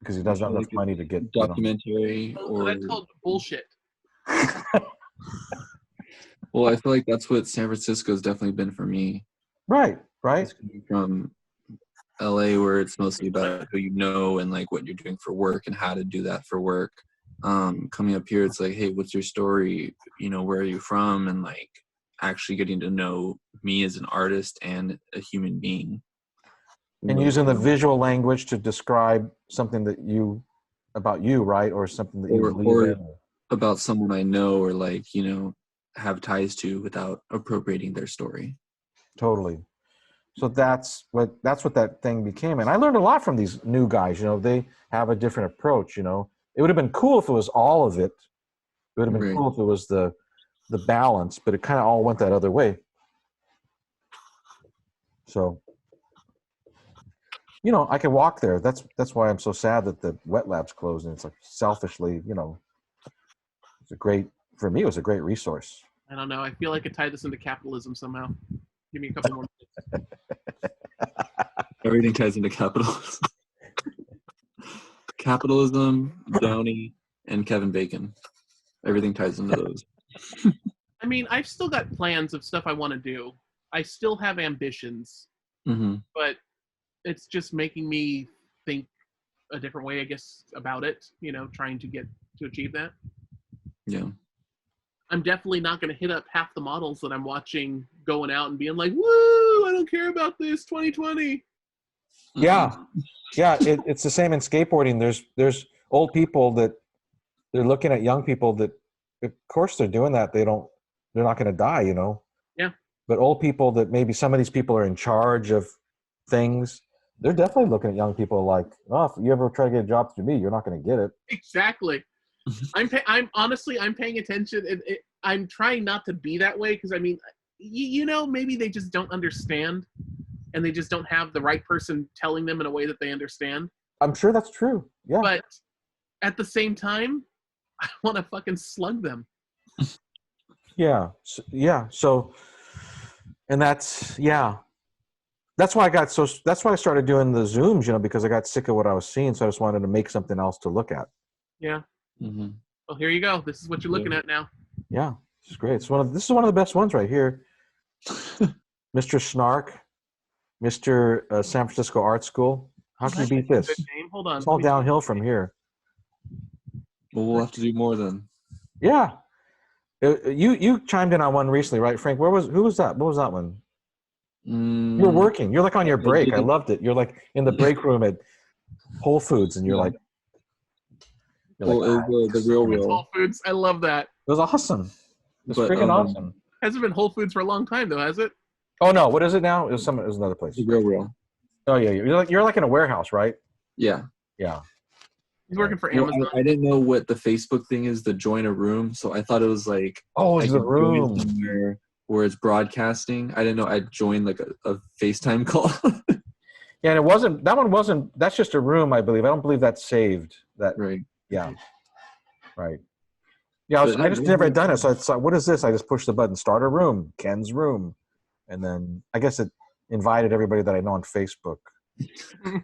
because he I doesn't have feel enough like money to get, a you know. documentary So that's called bullshit. well, I feel like that's what San Francisco's definitely been for me. Right. It's coming from LA, where it's mostly about who you know and like what you're doing for work and how to do that for work. Coming up here, it's like, hey, what's your story? You know, where are you from? And like actually getting to know me as an artist and a human being. And using the visual language to describe something about you, right? Or something that you believe or in. about someone I know or like, you know, have ties to without appropriating their story. Totally. So that's what that thing became. And I learned a lot from these new guys. You know, they have a different approach. You know, it would have been cool if it was all of it. It would have been Right. cool if it was the balance, but it kind of all went that other way. So, you know, I can walk there. That's why I'm so sad that the wet lab's closed. And it's like selfishly, you know, for me, it was a great resource. I don't know. I feel like I tied this into capitalism somehow. Give me a couple more minutes. Everything ties into capitalism. Capitalism, Downey, and Kevin Bacon. Everything ties into those. I mean, I've still got plans of stuff I want to do. I still have ambitions, Mm-hmm. but it's just making me think a different way, I guess, about it. You know, trying to achieve that. Yeah. I'm definitely not going to hit up half the models that I'm watching going out and being like, "Woo! I don't care about this 2020." Yeah, yeah. It's the same in skateboarding. There's old people that they're looking at young people that, of course, they're doing that. They're not going to die, you know. Yeah. But old people that maybe some of these people are in charge of things. They're definitely looking at young people like, oh, if you ever try to get a job through me, you're not going to get it. Exactly. I'm honestly paying attention, and I'm trying not to be that way because I mean, you know, maybe they just don't understand, and they just don't have the right person telling them in a way that they understand. I'm sure that's true. Yeah. But at the same time, I want to fucking slug them. Yeah. So, and that's why that's why I started doing the Zooms, you know, because I got sick of what I was seeing. So I just wanted to make something else to look at. Yeah. Mm-hmm. Well, here you go. This is what you're looking at now. Yeah. It's great. This is one of the best ones right here. Mr. Snark, Mr. San Francisco Art School. How can you beat this? Good name. Hold on. It's all downhill from here. Well, we'll have to do more then. Yeah. You chimed in on one recently, right, Frank? Who was that? What was that one? You're working. You're like on your break. I loved it. You're like in the break room at Whole Foods, and you're like, it was the Real It's Whole Foods. I love that. It was awesome. It was But, freaking awesome. Hasn't been Whole Foods for a long time though, has it? Oh no, what is it now? It was another place. The Real. Oh yeah, you're like in a warehouse, right? Yeah. Yeah. He's working for Well, Amazon. I didn't know what the Facebook thing is to join a room, so I thought it was like it's the could join room somewhere where it's broadcasting. I didn't know I'd join like a FaceTime call. Yeah, and it wasn't. That one wasn't. That's just a room, I believe. I don't believe that's saved. That Right. Yeah. Right. Yeah, I just never had done it. So I thought, what is this? I just pushed the button, start a room, Ken's room, and then I guess it invited everybody that I know on Facebook.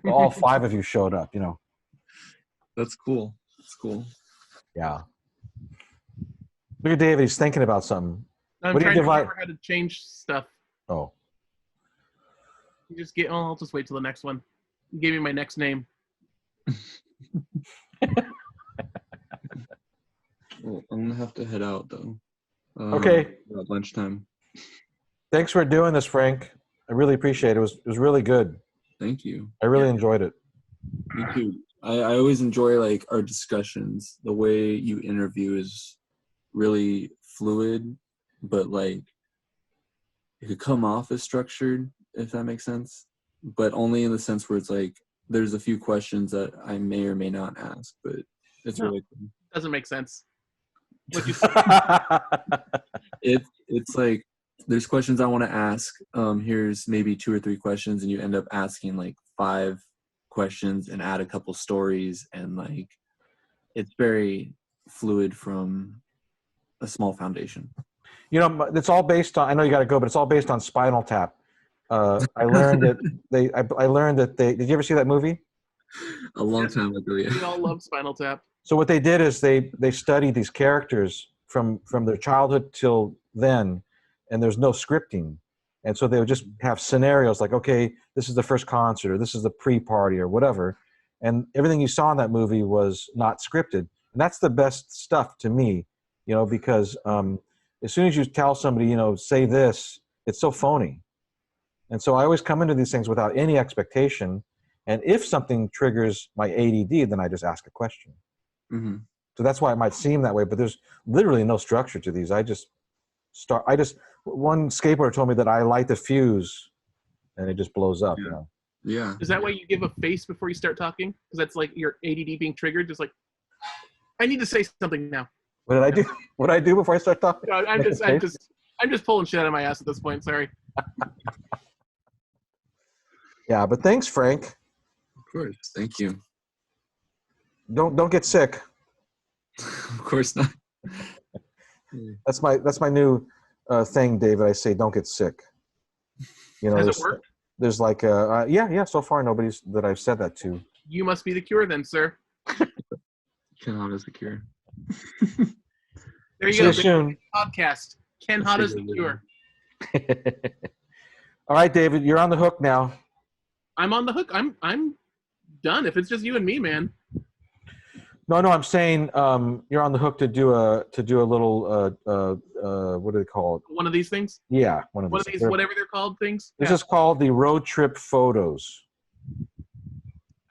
All 5 of you showed up. You know. That's cool. That's cool. Yeah. Look at David. He's thinking about something. I'm What do you trying to divide? remember how to change stuff. Oh. I'll just wait till the next one. You gave me my next name. I'm gonna have to head out though. Okay. About lunchtime. Thanks for doing this, Frank. I really appreciate it. It was really good. Thank you. I really enjoyed it. Me too. I always enjoy like our discussions. The way you interview is really fluid, but like it could come off as structured, if that makes sense. But only in the sense where it's like there's a few questions that I may or may not ask, but it's really cool. Doesn't make sense. What you It's like there's questions I want to ask. Here's maybe 2 or 3 questions, and you end up asking like 5 questions and add a couple stories, and like it's very fluid from a small foundation. You know, it's all based on. I know you got to go, but it's all based on Spinal Tap. I learned that I learned that they. Did you ever see that movie? A long time ago, yeah. We all love Spinal Tap. So what they did is they studied these characters from their childhood till then, and there's no scripting, and so they would just have scenarios like, okay, this is the first concert, or this is the pre-party, or whatever, and everything you saw in that movie was not scripted, and that's the best stuff to me, you know, because as soon as you tell somebody, you know, say this, it's so phony, and so I always come into these things without any expectation, and if something triggers my ADD, then I just ask a question. Mm-hmm. So that's why it might seem that way, but there's literally no structure to these. One skateboarder told me that I light the fuse and it just blows up, you know? Yeah. Is that why you give a face before you start talking? Because that's like your ADD being triggered. Just like, I need to say something now. What did I do? What did I do before I start talking? No, I'm just pulling shit out of my ass at this point. Sorry. Yeah, but thanks, Frank. Of course. Thank you. Don't get sick. Of course not. That's my new thing, David. I say don't get sick. You know, Has it worked? There's like yeah. So far, nobody's that I've said that to. You must be the cure then, sir. Ken Hot is the cure. There you See go. you soon. Podcast. Ken Hot is the cure. All right, David, you're on the hook now. I'm on the hook. I'm done. If it's just you and me, man. No, I'm saying you're on the hook to do a little what do they call it? One of these things. Yeah, one of these, whatever they're called, things. This is called the road trip photos.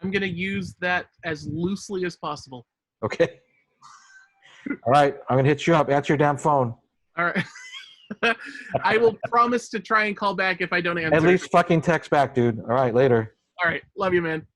I'm gonna use that as loosely as possible. Okay. All right, I'm gonna hit you up. Answer your damn phone. All right. I will promise to try and call back if I don't answer. At least fucking text back, dude. All right, later. All right. Love you, man.